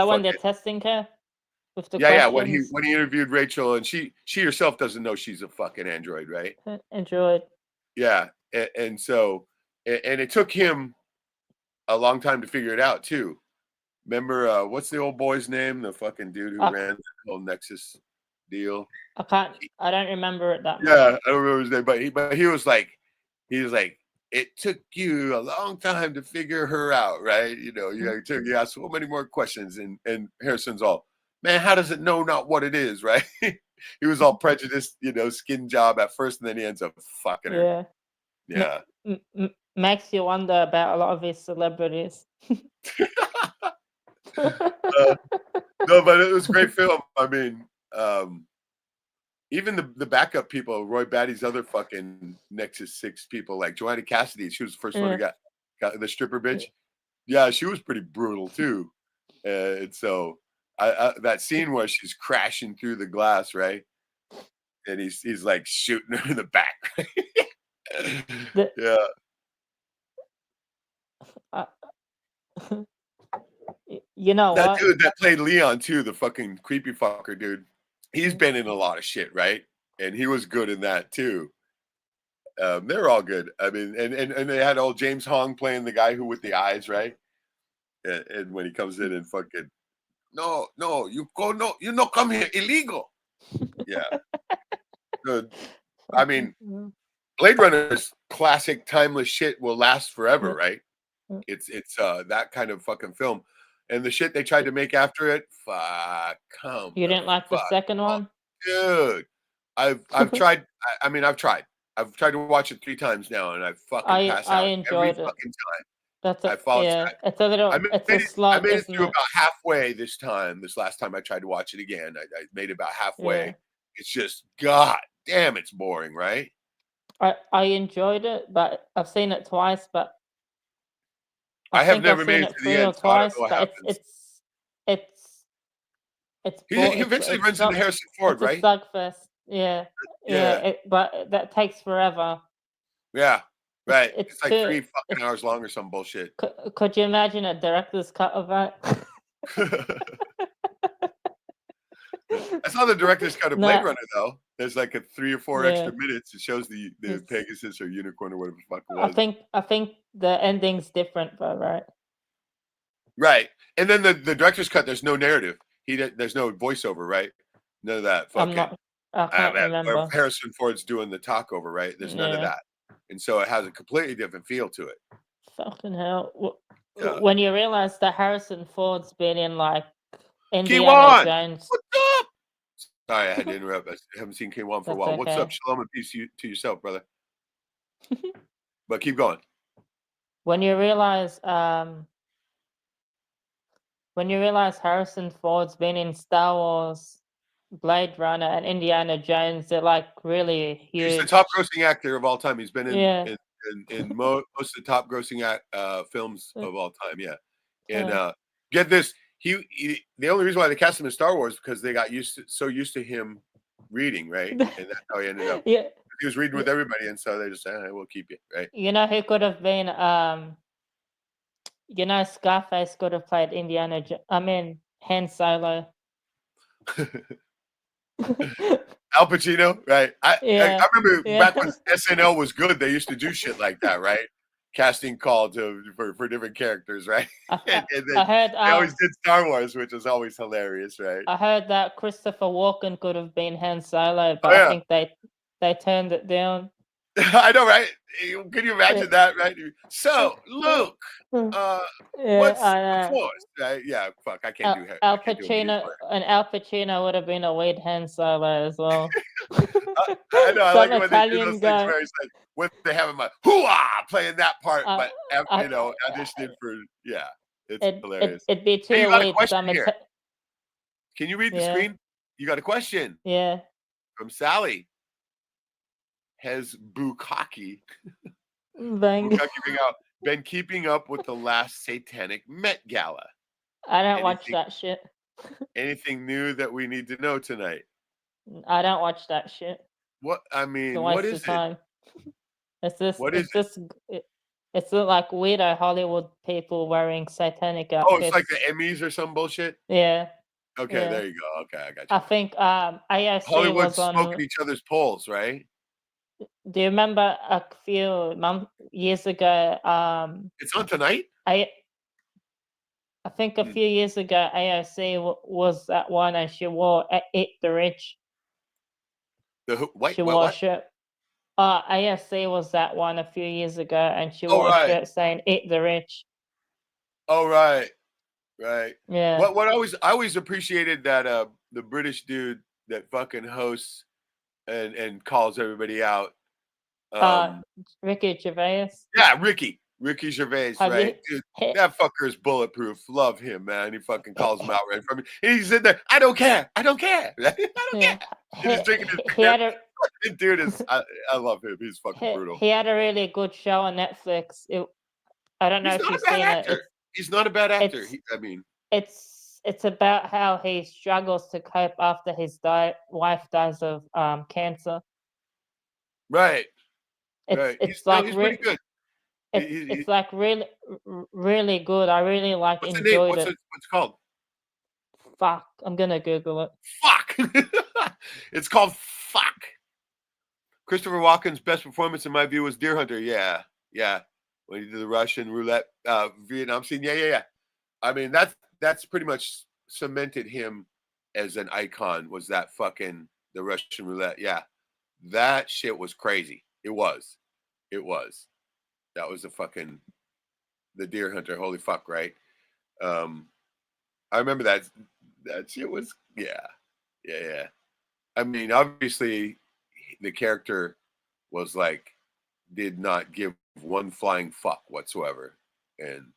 when they're testing her with the yeah questions? when he interviewed Rachel and she herself doesn't know she's a fucking android, right? Android. Yeah, and so it took him a long time to figure it out too. Remember what's the old boy's name? The fucking dude who ran the whole Nexus deal. I don't remember it that much. Yeah, I don't remember his name, but he was like, it took you a long time to figure her out, right? You know, you asked so many more questions, and Harrison's all, man, how does it know not what it is, right? He was all prejudiced, you know, skin job at first, and then he ends up fucking her. Yeah. Makes you wonder about a lot of his celebrities. No, but it was a great film. I mean, even the backup people, Roy Batty's other fucking Nexus 6 people, like Joanna Cassidy, she was the first one who got the stripper bitch. Yeah, she was pretty brutal too. And so that scene where she's crashing through the glass, right? And he's like shooting her in the back. Yeah. You know that what? dude that played Leon too, the fucking creepy fucker dude. He's been in a lot of shit, right? And he was good in that too. They're all good. I mean, and they had old James Hong playing the guy who with the eyes, right? And when he comes in and fucking, no, you not come here illegal. Yeah. Good. I mean, Blade Runner's classic timeless shit will last forever, right? It's that kind of fucking film. And the shit they tried to make after it, You didn't like the second one? Dude. I've tried. I've tried to watch it 3 times now, and I fucking pass out every fucking time. I fall asleep. It's a little. It's a slog. I made it through about halfway this time. This last time I tried to watch it again, I made it about halfway. Yeah. It's just, god damn, it's boring, right? I enjoyed it, but I've seen it twice. But I have never made it to the end. Twice, but it's he eventually runs into Harrison Ford, right? It's a slugfest. Yeah. But that takes forever. Yeah, right. It's like 3 fucking hours long or some bullshit. Could you imagine a director's cut of that? I saw the director's cut of Blade Runner though. There's like a 3 or 4 extra minutes. It shows the Pegasus or unicorn or whatever the fuck it was. I think the ending's different, though, right? Right, and then the director's cut. There's no narrative. There's no voiceover, right? None of that. Fucking. I can't remember. Harrison Ford's doing the talk over, right? There's none of that, and so it has a completely different feel to it. Fucking hell! When you realize that Harrison Ford's been in like Indiana Jones. What's up? Sorry, I had to interrupt. I haven't seen K1 for a while. Okay. What's up? Shalom and peace to yourself, brother. But keep going. When you realize when you realize Harrison Ford's been in Star Wars, Blade Runner, and Indiana Jones, they're like really He's huge. the top grossing actor of all time. He's been Yeah. in most of the top grossing films of all time. Yeah. And Yeah. get this, he the only reason why they cast him in Star Wars because they got so used to him reading, right? And that's how he ended up. Yeah. He was reading with everybody, and so they just said, "We'll keep you," right? You know who could have been you know, Scarface could have played Han Solo. Al Pacino, right? I Yeah. remember Yeah. back when SNL was good, they used to do shit like that, right? Casting call for different characters, right? and I heard they always did Star Wars, which is always hilarious, right? I heard that Christopher Walken could have been Han Solo, but Oh, yeah. I think they turned it down. I know, right? Can you imagine that, right? So, Luke, what's the Force, right? Yeah, fuck, I can't do it. Al Pacino would have been a weird Han Solo as well. I know. I Some like it when they do Italian those guy. things where it's like when they have him like hoo-ah playing that part, but I- auditioning for it's hilarious. It'd be Hey, too you got a weird. question here. Can you read the Yeah. screen? You got a question Yeah. from Sally. Has Bukkake Bang. been keeping up with the last Satanic Met Gala? I don't watch that shit. Anything new that we need to know tonight? I don't watch that shit. What I mean, It's a what waste is of time. It's this. What it's is this. It's like weirdo Hollywood people wearing satanic Oh, outfits. it's like the Emmys or some bullshit? Yeah. Okay, Yeah. there you go. Okay, I got you. I think AOC Hollywood's was on. smoking each other's polls, right? Do you remember a few years ago? It's on tonight? I think a few years ago, AOC was at one, and she wore "Eat the Rich." She wore a shirt. AOC was at one a few years ago, and she wore a shirt saying "Eat the Rich." Oh, right. Yeah. What I always appreciated that the British dude that fucking hosts and calls everybody out. Ricky Gervais. Yeah, Ricky Gervais, right? Dude, that fucker is bulletproof. Love him, man. He fucking calls him out right from me. And he's in there. I don't care. I don't care. He's drinking his beer. Dude is I love him. He's fucking brutal. He had a really good show on Netflix. I don't know if you've seen it. He's not a bad actor. It's about how he struggles to cope after his wife dies of cancer. Right. It's he's pretty good. It's like really, really good. I really enjoyed it. What's it called? Fuck. I'm gonna Google it. Fuck. It's called Fuck. Christopher Walken's best performance, in my view, was Deer Hunter. Yeah. When he did the Russian roulette Vietnam scene. Yeah. I mean, that's pretty much cemented him as an icon. Was that fucking the Russian roulette? Yeah, that shit was crazy. It was. That was the Deer Hunter. Holy fuck, right? I remember that shit was yeah. I mean, obviously, the character was like did not give one flying fuck whatsoever, and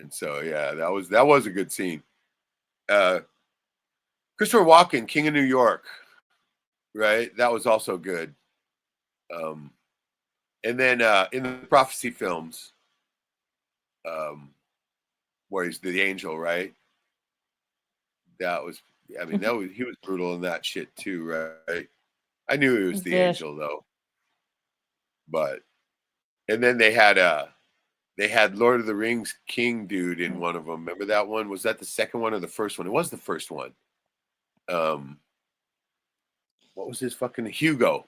so yeah, that was a good scene. Christopher Walken, King of New York, right? That was also good. And then in the prophecy films, where he's the angel, right? That was, I mean, he was brutal in that shit too, right? I knew he was the angel though. But, and then they had Lord of the Rings King dude in one of them. Remember that one? Was that the second one or the first one? It was the first one. What was his fucking Hugo,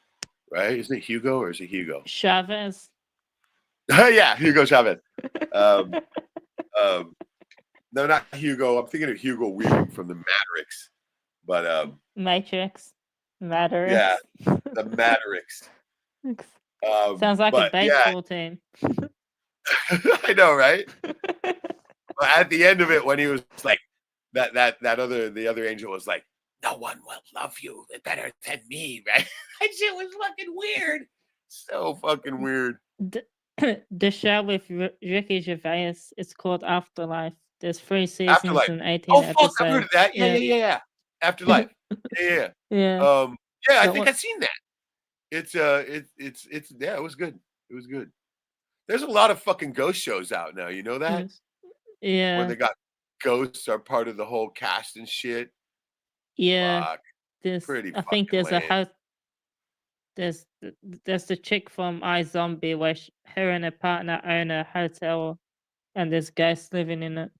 right? Isn't it Hugo or is it Hugo? Chavez. Yeah, Hugo Chavez. No, not Hugo. I'm thinking of Hugo Weaving from the Matrix. But Matrix. Matrix. Yeah, the Matrix. Sounds like a baseball team. I know, right? But at the end of it, when he was like the other angel was like, no one will love you better than me, right? That shit was fucking weird. So fucking weird. The show with Ricky Gervais is called Afterlife. There's 3 seasons Afterlife. and 18 Oh fuck, I've heard of episodes. that. Yeah, Yeah. yeah, yeah, yeah. Afterlife. Yeah, Yeah. yeah. Yeah, I That think one I've seen that. It's it's yeah, it was good. It was good. There's a lot of fucking ghost shows out now. You know that? yes. When Yeah. they got ghosts are part of the whole cast and shit. Yeah. Fuck, pretty I think fucking there's a lame. house there's the chick from iZombie where her and her partner own a hotel and there's ghosts living in it.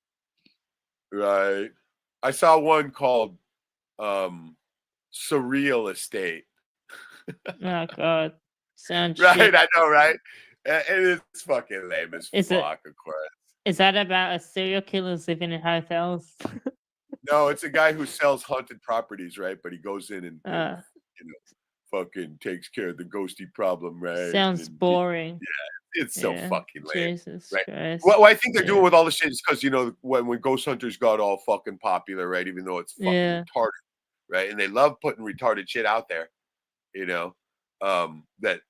Right. I saw one called Surreal Estate. Oh god. Sounds Right, shit. I know, right? It is fucking lame as Is it fuck, of course. is that about a serial killer living in hotels? No, it's a guy who sells haunted properties, right? But he goes in and uh you know, fucking takes care of the ghosty problem, right? sounds And boring. it's so Yeah. fucking lame, Jesus right? Christ. What I think they're doing Yeah. with all the shit is because when Ghost Hunters got all fucking popular, right? Even though it's fucking Yeah. retarded, right? And they love putting retarded shit out there, you know, that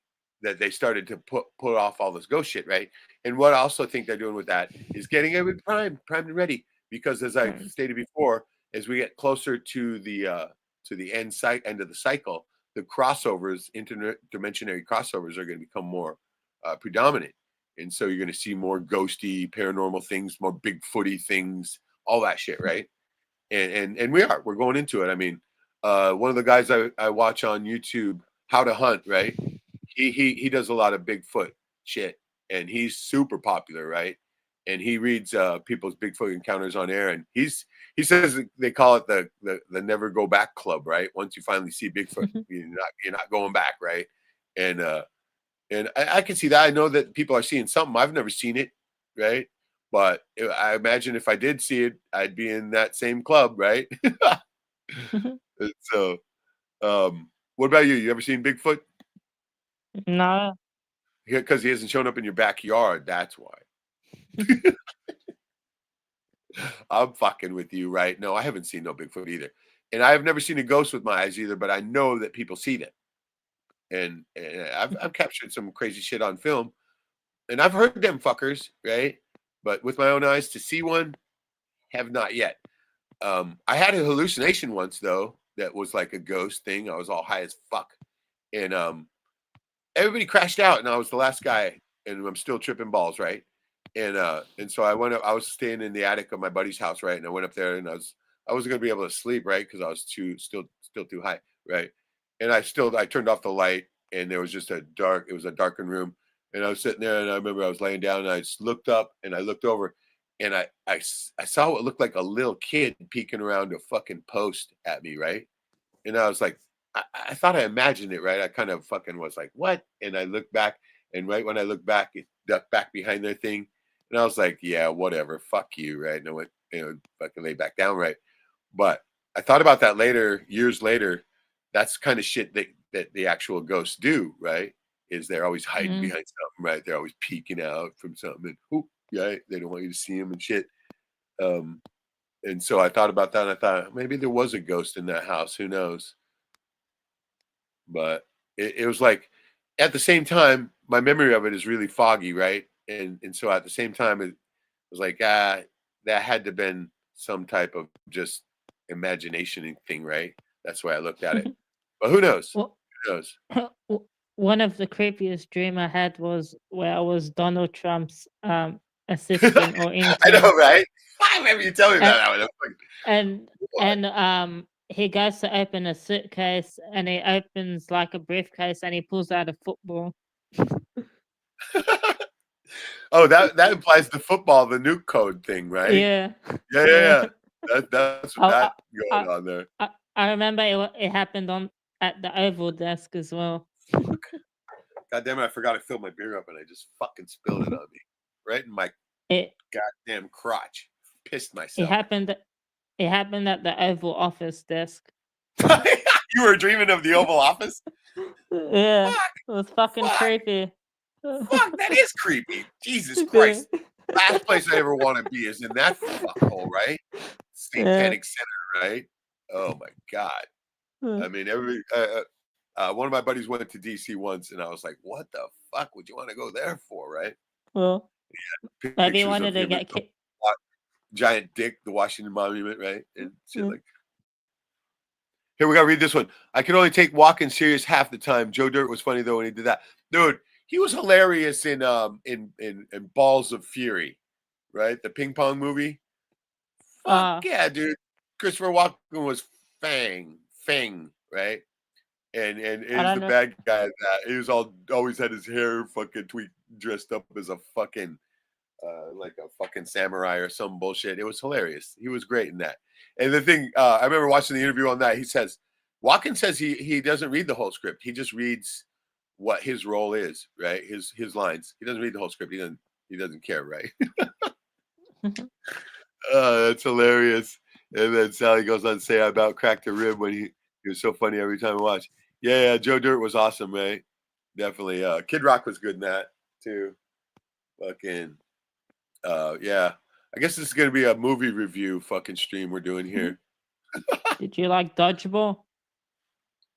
they started to put off all this ghost shit, right? And what I also think they're doing with that is getting everybody primed and ready, because as I've Mm. stated before, as we get closer to the end of the cycle, the crossovers, interdimensionary crossovers, are going to become more predominant, and so you're going to see more ghosty, paranormal things, more Bigfooty things, all that shit, right? And we're going into it. I mean, one of the guys I watch on YouTube, How to Hunt, right? He does a lot of Bigfoot shit, and he's super popular, right? And he reads people's Bigfoot encounters on air, and he says they call it the never go back club, right? Once you finally see Bigfoot, you're not going back, right? And I can see that. I know that people are seeing something. I've never seen it, right? But I imagine if I did see it, I'd be in that same club, right? And so, what about you? You ever seen Bigfoot? No. Because he hasn't shown up in your backyard. That's why. I'm fucking with you, right? No, I haven't seen no Bigfoot either, and I have never seen a ghost with my eyes either. But I know that people see them, and I've captured some crazy shit on film, and I've heard them fuckers, right? But with my own eyes to see one, have not yet. I had a hallucination once though that was like a ghost thing. I was all high as fuck, and everybody crashed out, and I was the last guy, and I'm still tripping balls, right? And so I went up. I was staying in the attic of my buddy's house, right? And I went up there, and I wasn't gonna be able to sleep, right? Because I was still too high, right? And I turned off the light, and there was just it was a darkened room, and I was sitting there, and I remember I was laying down, and I just looked up, and I looked over, and I saw what looked like a little kid peeking around a fucking post at me, right? And I was like, I thought I imagined it, right? I kind of fucking was like, what? And I looked back, and right when I looked back, it ducked back behind their thing. And I was like, yeah, whatever, fuck you, right? And I went, fucking lay back down, right? But I thought about that later, years later. That's kind of shit that the actual ghosts do, right? Is they're always hiding Mm. behind something, right? They're always peeking out from something, and whoop, right? They don't want you to see them and shit. Um, and so I thought about that, and I thought maybe there was a ghost in that house. Who knows? But it was like at the same time, my memory of it is really foggy, right? And so at the same time, it was like that had to have been some type of just imagination thing, right? That's why I looked at it. But who knows? Well, Who knows? one of the creepiest dream I had was where I was Donald Trump's assistant or I know, intern, right? I remember you telling me and about that one. I was like, and what? and he goes to open a suitcase and he opens like a briefcase and he pulls out a football. Oh, that implies the football, the nuke code thing, right? Yeah, Yeah, yeah, yeah. yeah. That's what I that I, going on there. I remember it happened on at the Oval desk as well. Fuck. God damn it, I forgot I filled my beer up and I just fucking spilled it on me. Right in my It goddamn crotch. Pissed it myself. happened it happened at the Oval Office desk. You were dreaming of the Oval Office? Yeah, Fuck, it was fucking fuck, creepy. fuck, that is creepy. Jesus Christ. Last place I ever want to be is in that fuckhole, right? Yeah. Satanic Center, right? Oh my God. Yeah. I mean, one of my buddies went to DC once, and I was like, "What the fuck would you want to go there for?" Right? Well, maybe he Pictures wanted of to him. get giant dick, the Washington Monument, right? And shit Mm. like. Here, we gotta read this one. I can only take walking serious half the time. Joe Dirt was funny though when he did that. Dude, he was hilarious in Balls of Fury, right? The ping pong movie. Fuck yeah, dude. Christopher Walken was Fang, right? And I is don't the know. bad guy of that. He was always had his hair fucking dressed up as a fucking like a fucking samurai or some bullshit. It was hilarious. He was great in that. And the thing, I remember watching the interview on that. He says, Walken says he doesn't read the whole script. He just reads what his role is, right? His lines. He doesn't read the whole script. He doesn't care, right? That's hilarious. And then Sally goes on to say, I about cracked a rib when he was so funny every time I watch. Yeah, Joe Dirt was awesome, right? Definitely. Kid Rock was good in that too. Fucking yeah. I guess this is gonna be a movie review fucking stream we're doing here. Did you like Dodgeball?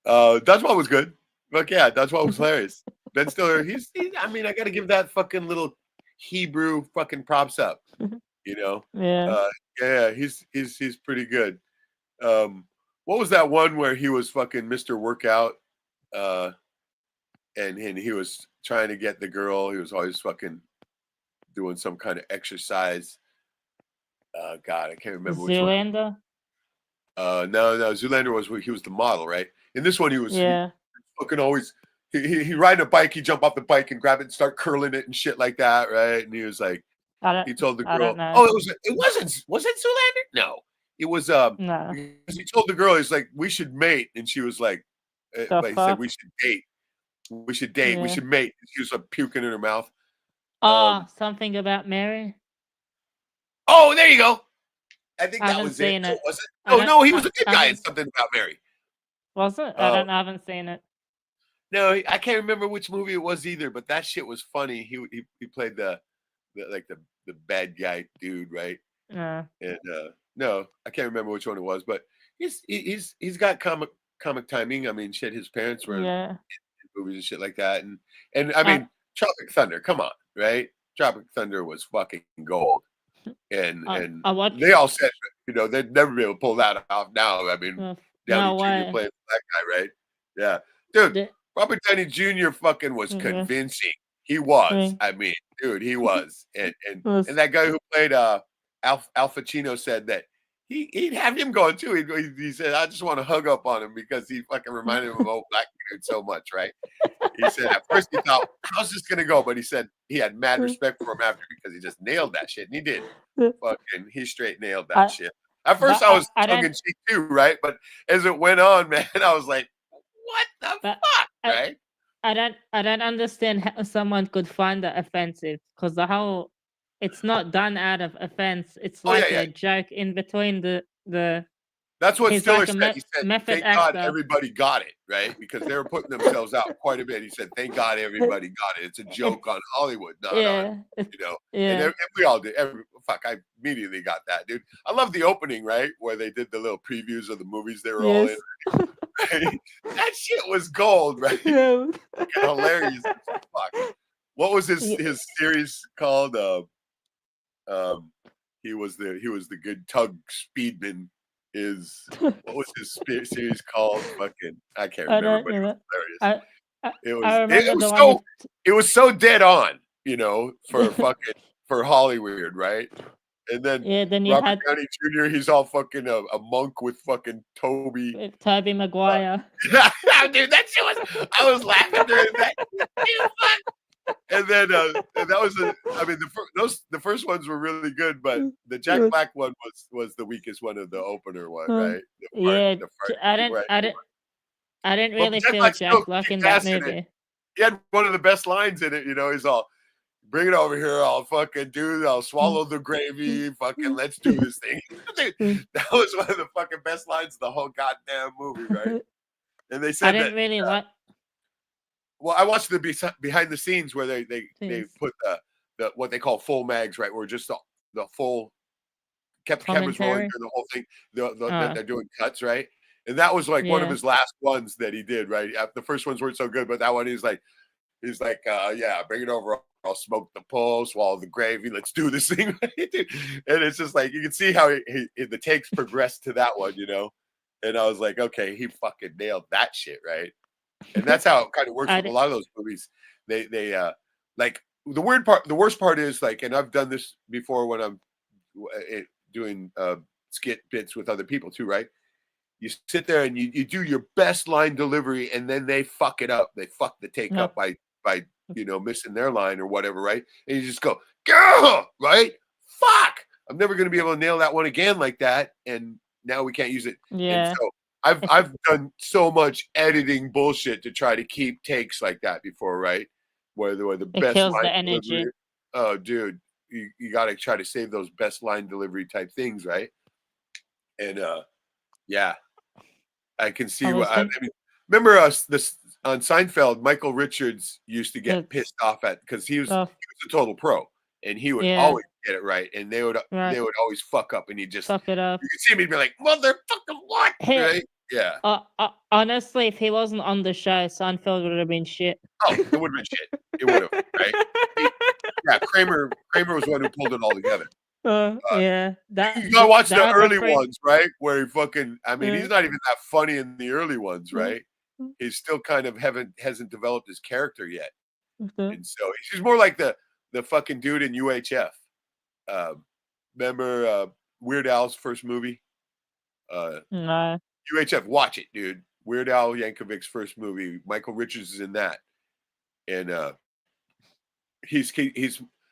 Dodgeball was good. Fuck yeah, Dodgeball was hilarious. Ben Stiller, I mean, I gotta give that fucking little Hebrew fucking props up. You know? Yeah. Yeah, he's pretty good. What was that one where he was fucking Mr. Workout? And he was trying to get the girl. He was always fucking doing some kind of exercise. God, I can't remember which one. Zoolander? No, Zoolander was he was the model, right? In this one, he was Yeah. fucking always he riding a bike, he jump off the bike and grab it and start curling it and shit like that, right? And he was like, he told the I girl, don't know. oh, was it Zoolander? No, it was No. because he told the girl, he's like, we should mate, and she was like, but he said we should date, we should Yeah. mate. She was like puking in her mouth. Something about Mary. Oh, there you go. I think I that haven't was seen it. it. Was it? Oh no, he was a good guy in something about Mary. Was it? I haven't seen it. No, I can't remember which movie it was either, but that shit was funny. He played the bad guy dude, right? Yeah. And no, I can't remember which one it was, but he's got comic timing. I mean, shit, his parents were in movies and shit like that, and I mean, Tropic Thunder, come on, right? Tropic Thunder was fucking gold, and they all said, you know, they'd never be able to pull that off now. I mean, Downey Jr. playing that guy, right? Yeah, dude. Robert Downey Jr. fucking was convincing. He was. I mean, dude, he was. And that guy who played Al Pacino said that he'd have him going too. He said, I just want to hug up on him because he fucking reminded him of old black dude so much, right? He said at first he thought, how's this gonna go? But he said he had mad respect for him after because he just nailed that shit. And he did. Fucking he straight nailed that shit. At first I was tongue in cheek too, right? But as it went on, man, I was like, what the fuck, right? I don't understand how someone could find that offensive because it's not done out of offense. It's like a joke in between the. That's what Stiller like said. He said, "Thank God everybody got it," right? Because they were putting themselves out quite a bit. He said, "Thank God everybody got it. It's a joke on Hollywood, not on, you know." And we all did. I immediately got that, dude. I love the opening, right, where they did the little previews of the movies they were all in. Right? That shit was gold, right? Yeah. Hilarious. Fuck. What was his series called? He was the good tug speedman. What was his series called? Fucking, I can't remember, but it was hilarious. It was so dead on, you know, for Hollywood, right? And then Robert Downey Jr. He's all fucking a monk with fucking Tobey Maguire. Dude, that shit was. I was laughing during that. And then and that was the first ones were really good, but the Jack Black one was the weakest one of the opener one, right? I didn't really feel Jack Black in that movie. He had one of the best lines in it, you know. He's all, bring it over here, I'll fucking do it, I'll swallow the gravy, fucking let's do this thing. Dude, that was one of the fucking best lines of the whole goddamn movie, right? And they said I didn't really like. Well, I watched the behind the scenes where they put the what they call full mags, right? Where just the full kept the cameras rolling through the whole thing. They're doing cuts, right? And that was like one of his last ones that he did, right? The first ones weren't so good, but that one he's like, He's like, yeah, bring it over. I'll smoke the pole, swallow the gravy. Let's do this thing. And it's just like, you can see how the takes progressed to that one, you know? And I was like, okay, he fucking nailed that shit, right? And that's how it kind of works with a lot of those movies. They like the worst part is like, and I've done this before when I'm doing skit bits with other people too, right? You sit there and you do your best line delivery, and then they fuck it up. They fuck the take up by missing their line or whatever, right? And you just go, girl, right? Fuck! I'm never gonna be able to nail that one again like that, and now we can't use it. Yeah. And so I've done so much editing bullshit to try to keep takes like that before, right? Where the best kills line the energy. delivery. Oh, dude, you got to try to save those best line delivery type things, right? And yeah, I can see I mean, remember this on Seinfeld, Michael Richards used to get pissed off at because he was a total pro and he would always get it right, and they would always fuck up, and he just fuck it up. You could see him, he'd be like, "Motherfucker, what?" Right? Yeah. Honestly, if he wasn't on the show, Seinfeld would have been shit. Oh, it would have been shit. It would have, right? Kramer was the one who pulled it all together. Yeah, you gotta watch the early ones, right? Where he fucking, I mean, he's not even that funny in the early ones, right? He's still kind of hasn't developed his character yet, and so he's more like the fucking dude in UHF. Remember Weird Al's first movie? No. UHF, watch it, dude. Weird Al Yankovic's first movie. Michael Richards is in that, and he's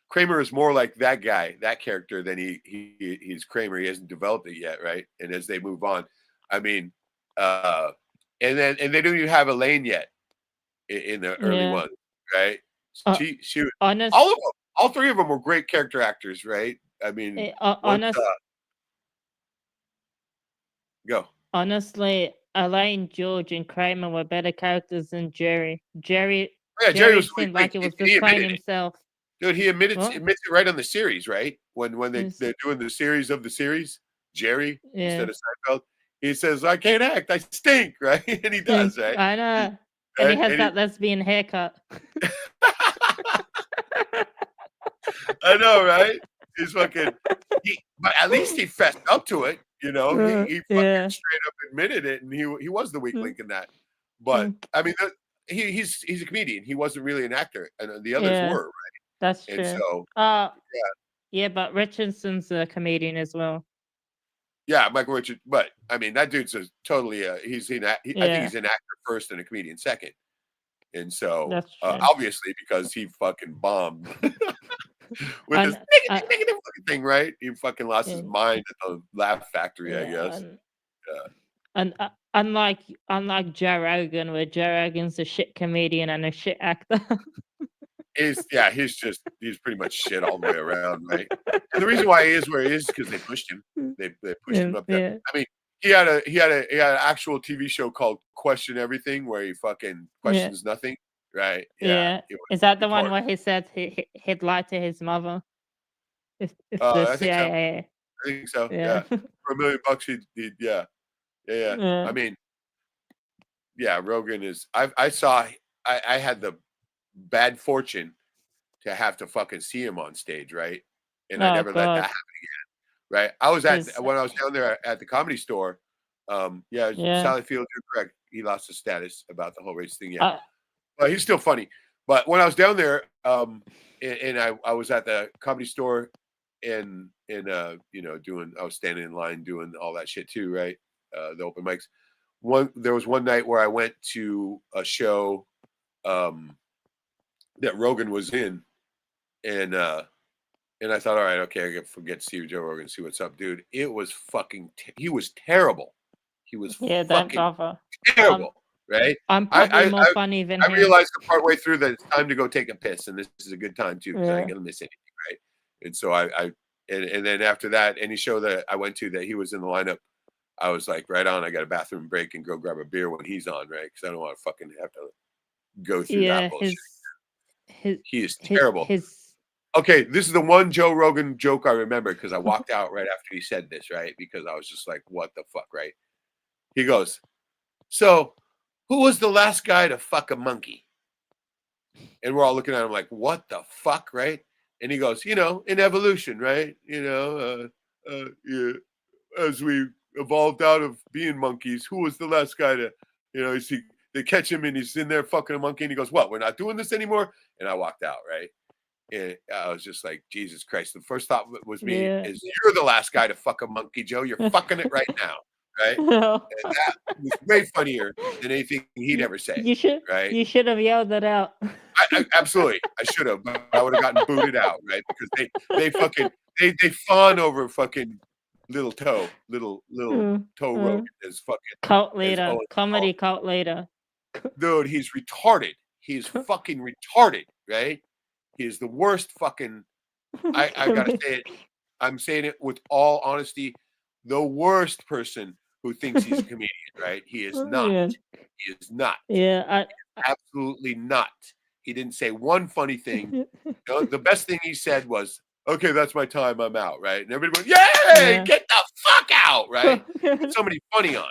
Kramer is more like that guy, that character, than he's Kramer. He hasn't developed it yet, right? And as they move on, I mean, and they don't even have Elaine yet in the early ones, right? She all of them, all three of them were great character actors, right? I mean, go. Honestly, Elaine, George, and Kramer were better characters than Jerry. Jerry seemed like he was just playing himself. Dude, he admits it right on the series, right? When they're doing the series of the series, Jerry instead of Seinfeld, he says, "I can't act, I stink," right? And he does, right? I know, and he has that lesbian haircut. I know, right? He's fucking. But at least he fessed up to it, you know. He fucking straight up admitted it, and he was the weak link in that. But I mean, he's a comedian. He wasn't really an actor, and the others were, right? That's true. And so, yeah, but Richardson's a comedian as well. Yeah, Michael Richards. But I mean, that dude's totally. I think he's an actor first and a comedian second. And so, obviously, because he fucking bombed with this negative thing, right? He fucking lost his mind at the Laugh Factory, I guess. And unlike Joe Rogan, where Joe Rogan's a shit comedian and a shit actor. He's pretty much shit all the way around, right? And the reason why he is where he is because they pushed him. They pushed him up there. I mean, he had an actual TV show called Question Everything, where he fucking questions nothing, right? Yeah. Is that the one where he said he'd lied to his mother? If the CIA. I think so. Yeah. For $1 million, he'd yeah. I mean, yeah, Rogan is. I had the bad fortune to have to fucking see him on stage, right? And I never let that happen again, right? I was when I was down there at the Comedy Store. Sally Field, you're correct. He lost his status about the whole race thing. But he's still funny. But when I was down there, and I was at the Comedy Store, and I was standing in line doing all that shit too, right? The open mics. There was one night where I went to a show that Rogan was in, and I thought, all right, okay, I can forget to see Joe Rogan, see what's up, dude. It was fucking. He was terrible. He was fucking terrible, right? I'm probably more funny than him. I realized partway through that it's time to go take a piss, and this is a good time too because I ain't gonna miss anything, right? And so and then after that, any show that I went to that he was in the lineup, I was like, right on. I got a bathroom break and go grab a beer when he's on, right? Because I don't want to fucking have to go through that bullshit. He is terrible. Okay, this is the one Joe Rogan joke I remember because I walked out right after he said this, right? Because I was just like, what the fuck, right? He goes, so who was the last guy to fuck a monkey? And we're all looking at him like, what the fuck, right? And he goes, you know, in evolution, right? You know, yeah, as we evolved out of being monkeys, who was the last guy to, you know, they catch him and he's in there fucking a monkey and he goes, what, we're not doing this anymore? And I walked out, right? And I was just like, Jesus Christ. The first thought was me Yeah. is, you're the last guy to fuck a monkey, Joe. You're fucking it right now, right? And that was way funnier than anything he'd ever say, right? You should have yelled that out. I absolutely, I should have, but I would have gotten booted out, right? Because they fawn over fucking little toe Rogan is fucking Cult as leader, Owen comedy called. cult leader. Dude, he's retarded. He's fucking retarded, right? He is the worst fucking. I gotta say it. I'm saying it with all honesty. The worst person who thinks he's a comedian, right? He is not. Yeah. He is not. Yeah, Absolutely not. He didn't say one funny thing. The best thing he said was, "Okay, that's my time. I'm out." Right? And everybody went, "Yay! Yeah. Get the fuck out!" Right? Put somebody funny on.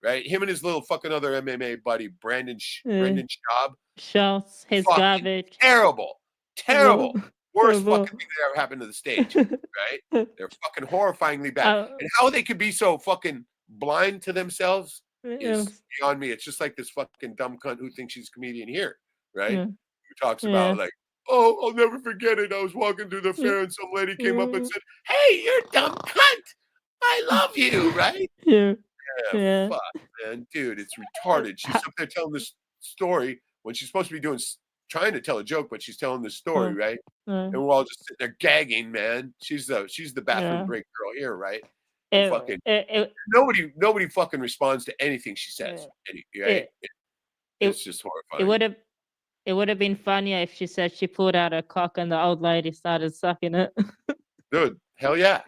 Right? Him and his little fucking other MMA buddy, Brendan Schaub. Schultz, his Fucking garbage. Terrible. Worst Terrible. fucking thing that ever happened to the stage. Right? They're fucking horrifyingly bad. And how they could be so fucking blind to themselves is beyond me. It's just like this fucking dumb cunt who thinks she's a comedian here, right? Yeah. Who talks about like, oh, I'll never forget it. I was walking through the fair and some lady came up and said, "Hey, you're a dumb cunt. I love you," right? Yeah. Fuck, man, dude, it's retarded. She's up there telling this story when she's supposed to be trying to tell a joke, but she's telling this story, right? And we're all just sitting there gagging, man. She's the bathroom break girl here, right? Nobody fucking responds to anything she says. Right? It's just horrifying. It would have been funnier if she said she pulled out her cock and the old lady started sucking it. Dude, hell yeah.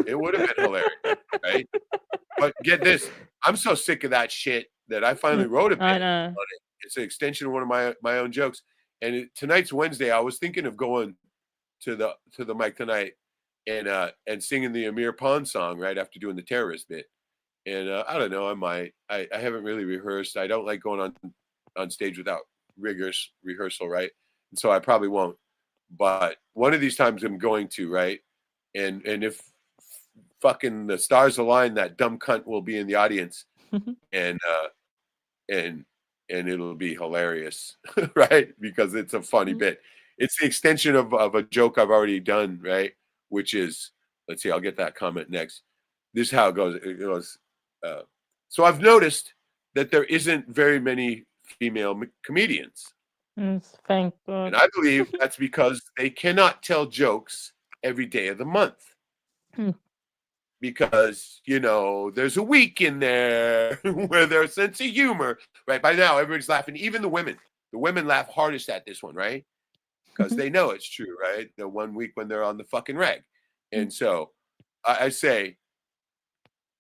It would have been hilarious, right? But get this, I'm so sick of that shit that I finally wrote a bit on it. It's an extension of one of my own jokes. And tonight's Wednesday. I was thinking of going to the mic tonight and singing the Amir Pond song right after doing the terrorist bit. And I don't know, I might. I haven't really rehearsed. I don't like going on stage without rigorous rehearsal, right? And so I probably won't. But one of these times I'm going to, right? And if fucking the stars align, that dumb cunt will be in the audience, and it'll be hilarious, right? Because it's a funny bit. It's the extension of a joke I've already done, right? Which is, let's see, I'll get that comment next. This is how it goes. It goes. So I've noticed that there isn't very many female comedians. Thank God. And I believe that's because they cannot tell jokes every day of the month. Because, you know, there's a week in there where their sense of humor, right? By now, everybody's laughing. Even the women. The women laugh hardest at this one, right? Because they know it's true, right? The 1 week when they're on the fucking reg. And so I say,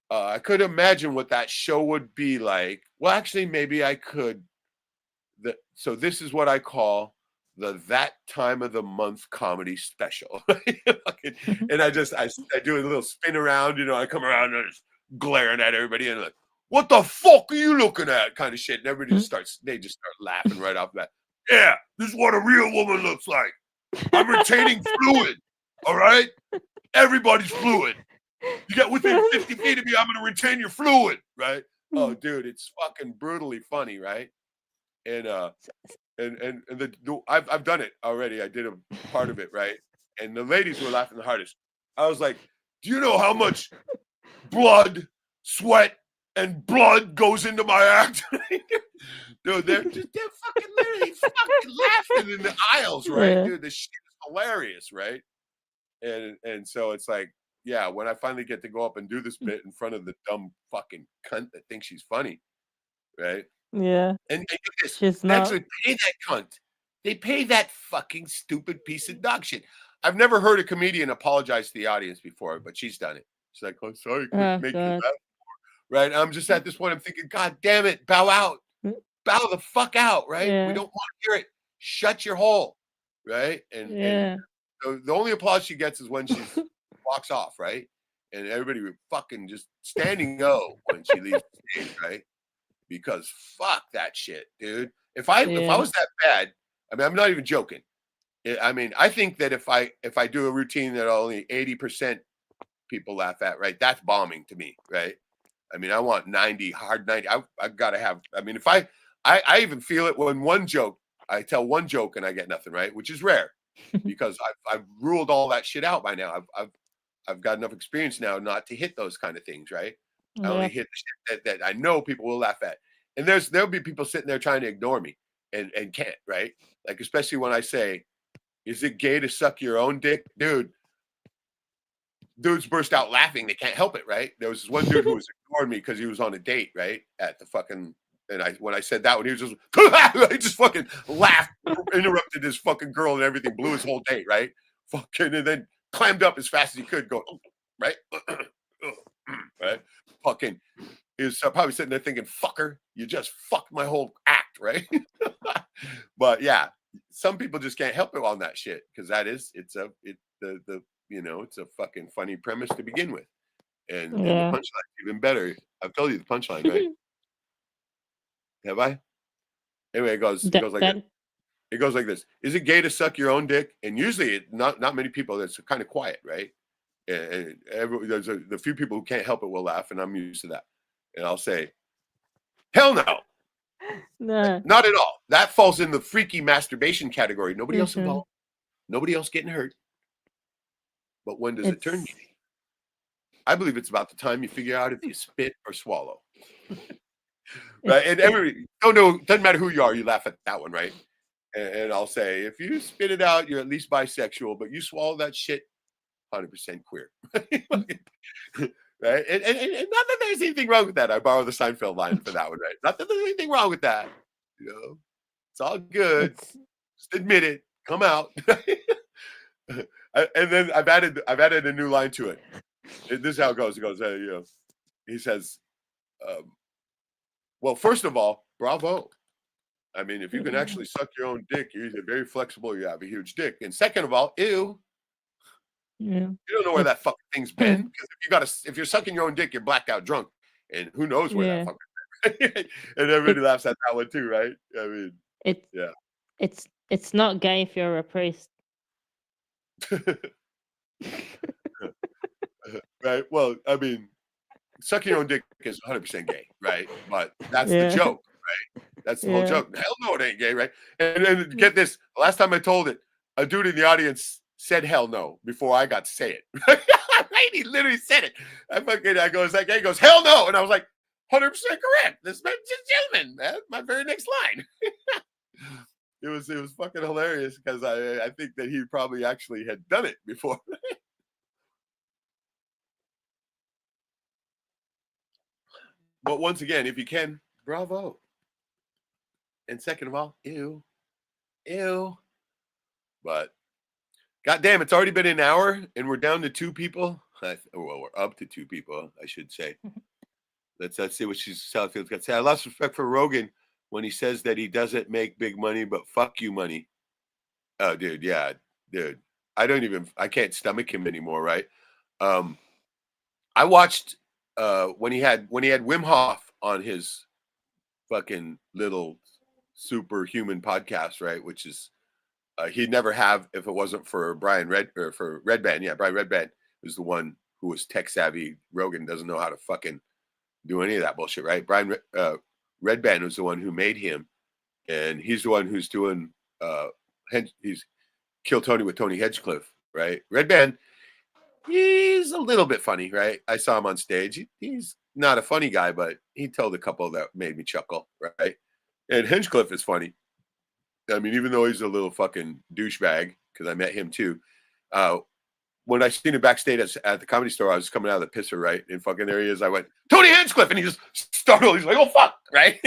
I could imagine what that show would be like. Well, actually, maybe I could. So this is what I call that time of the month comedy special. And I do a little spin around, you know, I come around and I'm just glaring at everybody and like, what the fuck are you looking at? Kind of shit. And everybody just start laughing right off the bat. Yeah, this is what a real woman looks like. I'm retaining fluid. All right? Everybody's fluid. You get within 50 feet of me, I'm gonna retain your fluid, right? Oh, dude, it's fucking brutally funny, right? And I've done it already. I did a part of it, right? And the ladies were laughing the hardest. I was like, do you know how much blood, sweat, and blood goes into my act? Dude, they're fucking literally fucking laughing in the aisles, right? Yeah. Dude, this shit is hilarious, right? And so it's like, yeah, when I finally get to go up and do this bit in front of the dumb fucking cunt that thinks she's funny, right? Yeah. And get this, She's they not. actually pay that cunt. They pay that fucking stupid piece of dog shit. I've never heard a comedian apologize to the audience before, but she's done it. She's like, "Oh, sorry, couldn't make you laugh more." Right? I'm just at this point, I'm thinking, God damn it, bow out. Bow the fuck out, right? Yeah. We don't want to hear it. Shut your hole, right? And the only applause she gets is when she walks off, right? And everybody would fucking just standing O when she leaves the stage, right? Because fuck that shit, dude. If I was that bad, I mean, I'm not even joking. I mean, I think that if I do a routine that only 80% people laugh at, right, that's bombing to me, right? I mean, I want 90, hard 90. I've got to have. I mean, if I even feel it when I tell one joke and I get nothing, right, which is rare, because I've ruled all that shit out by now. I've got enough experience now not to hit those kind of things, right? I only Yeah. hit the shit that I know people will laugh at, and there'll be people sitting there trying to ignore me and can't, right? Like, especially when I say, "Is it gay to suck your own dick, dude?" Dudes burst out laughing. They can't help it, right? There was this one dude who was ignoring me because he was on a date, right? At the fucking, and when I said that one, he was just he just fucking laughed, interrupted his fucking girl and everything, blew his whole date, right? Fucking, and then climbed up as fast as he could, go right, right? Fucking, he was probably sitting there thinking, "Fucker, you just fucked my whole act," right? But yeah, some people just can't help it on that shit because the it's a fucking funny premise to begin with, and the Yeah. punchline's even better. I've told you the punchline, right? Have I? Anyway, it goes That like this. that It goes like this: Is it gay to suck your own dick? And usually, not many people. That's kind of quiet, right? And there's the few people who can't help it will laugh, and I'm used to that. And I'll say, "Hell no, no. not at all." That falls in the freaky masturbation category. Nobody else Mhm. involved. Nobody else getting hurt. But when does it turn It's gay? I believe it's about the time you figure out if you spit or swallow. Right? And it's no, doesn't matter who you are, you laugh at that one, right? And I'll say, if you spit it out, you're at least bisexual, but you swallow that shit, 100% queer. Right? And not that there's anything wrong with that. I borrow the Seinfeld line for that one, right? Not that there's anything wrong with that. You know, it's all good. it's Just admit it. Come out. And then I've added a new line to it. This is how it goes. It goes, he says, um, well, first of all, bravo. I mean, if you can actually suck your own dick, you're either very flexible or you have a huge dick. And second of all, ew, yeah. you don't know where It's that fucking thing's been. Because if you're sucking your own dick, you're blacked out drunk. And who knows where that yeah. fucking been. And everybody It laughs at that one too, right? I mean, it yeah. it's not gay if you're a priest. Right. Well, I mean, sucking your own dick is 100% gay, right? But that's the Yeah. joke, right? That's the whole Yeah. joke. Hell no, it ain't gay, right? And then get this: the last time I told it, a dude in the audience said "hell no" before I got to say it. Right? He literally said it. I goes, that guy goes, "Hell no," and I was like, 100% correct. This man's a gentleman. That's my very next line. It was fucking hilarious because I think that he probably actually had done it before. But once again, if you can, bravo. And second of all, ew, ew. But goddamn, it's already been an hour and we're down to two people. Well, we're up to two people, I should say. Let's see what Southfield's got to say. I lost respect for Rogan when he says that he doesn't make big money, but fuck you money. Oh, dude, yeah, dude. I can't stomach him anymore, right? Um, I watched when he had Wim Hof on his fucking little superhuman podcast, right? Which is he'd never have if it wasn't for Brian Redband. Yeah, Brian Redband was the one who was tech savvy. Rogan doesn't know how to fucking do any of that bullshit, right? Brian Redband was the one who made him, and he's the one who's doing he's Kill Tony with Tony Hedgecliffe, right? Redband, he's a little bit funny, right? I saw him on stage. He's not a funny guy, but he told a couple that made me chuckle, right? And Hinchcliffe is funny. I mean, even though he's a little fucking douchebag, because I met him too. When I seen him backstage at the Comedy Store, I was coming out of the pisser, right? And fucking there he is. I went, Tony Hinchcliffe, and he just startled. He's like, oh, fuck, right?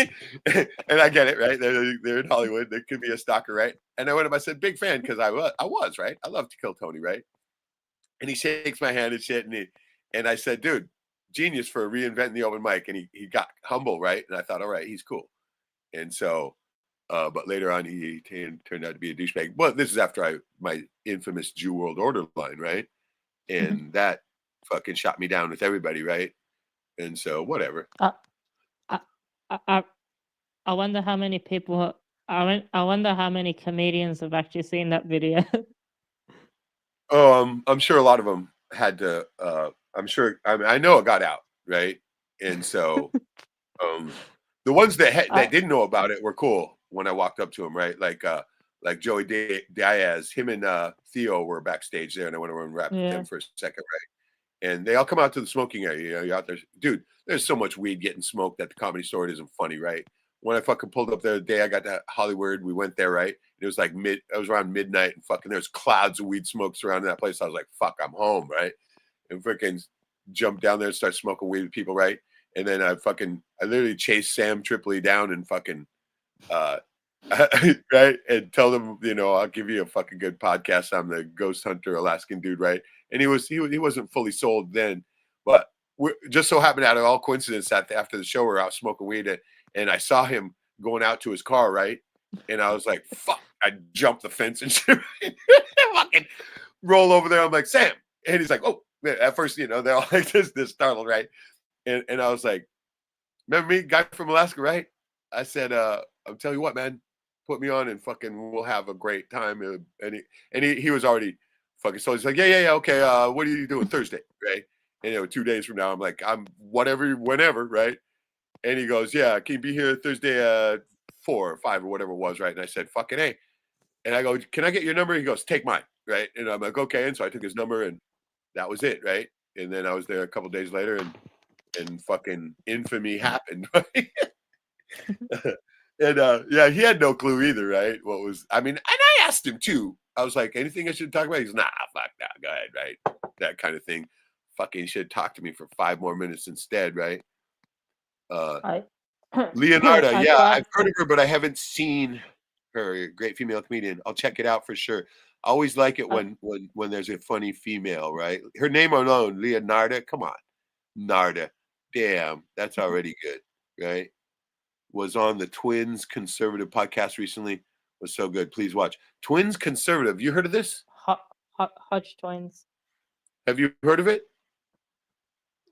And I get it, right? They're in Hollywood. There could be a stalker, right? And I went up, I said, big fan, because I was, right? I love To Kill Tony, right? And he shakes my hand and shit. And I said, dude, genius for reinventing the open mic. And he got humble, right? And I thought, all right, he's cool. And so, but later on, he turned out to be a douchebag. Well, this is after my infamous Jew World Order line, right? And that fucking shot me down with everybody, right? And so, whatever. I, I I I wonder how many people I wonder how many comedians have actually seen that video. I'm sure a lot of them had to. I'm sure. I mean, I know it got out, right? And so, the ones that I didn't know about it were cool when I walked up to them, right? Like Joey Diaz, him and Theo were backstage there, and I went over and rapped with yeah. them for a second, right? And they all come out to the smoking area. You know, you're out there, dude. There's so much weed getting smoked at the Comedy Store. It isn't funny, right? When I fucking pulled up there the day I got to Hollywood, we went there, right? It was like it was around midnight, and fucking there's clouds of weed smoke surrounding that place. I was like, fuck, I'm home, right? And freaking jumped down there and start smoking weed with people, right? And then I literally chased Sam Tripoli down and fucking right, and tell them, you know, I'll give you a fucking good podcast. I'm the ghost hunter Alaskan dude, right? And he wasn't fully sold then, but we just so happened out of all coincidence that after the show we're out smoking weed, and I saw him going out to his car, right? And I was like, fuck, I jumped the fence and shit, right? Fucking roll over there. I'm like, Sam, and he's like, oh, man. At first, you know, they're all like this startled, right? And I was like, remember me, guy from Alaska, right? I said, I'll tell you what, man, put me on and fucking we'll have a great time. And he was already fucking, so he's like, yeah, okay. What are you doing Thursday, right? And, you know, 2 days from now, I'm like, I'm whatever, whenever, right? And he goes, yeah, can you be here Thursday at 4 or 5 or whatever it was, right? And I said, fucking A. And I go, can I get your number? He goes, take mine, right? And I'm like, okay. And so I took his number and that was it, right? And then I was there a couple days later and fucking infamy happened, right? And yeah, he had no clue either, right? And I asked him too. I was like, anything I should talk about? He's nah, fuck that, go ahead, right? That kind of thing. Fucking should talk to me for 5 more minutes instead, right? I Leonardo, I yeah, tried. I've heard of her, but I haven't seen her. Great female comedian. I'll check it out for sure. I always like it I, when there's a funny female, right? Her name alone, Leonardo. Come on, Narda. Damn, that's already good, right? Was on the Twins Conservative podcast recently. Was so good. Please watch Twins Conservative. You heard of this? Hodge twins. Have you heard of it?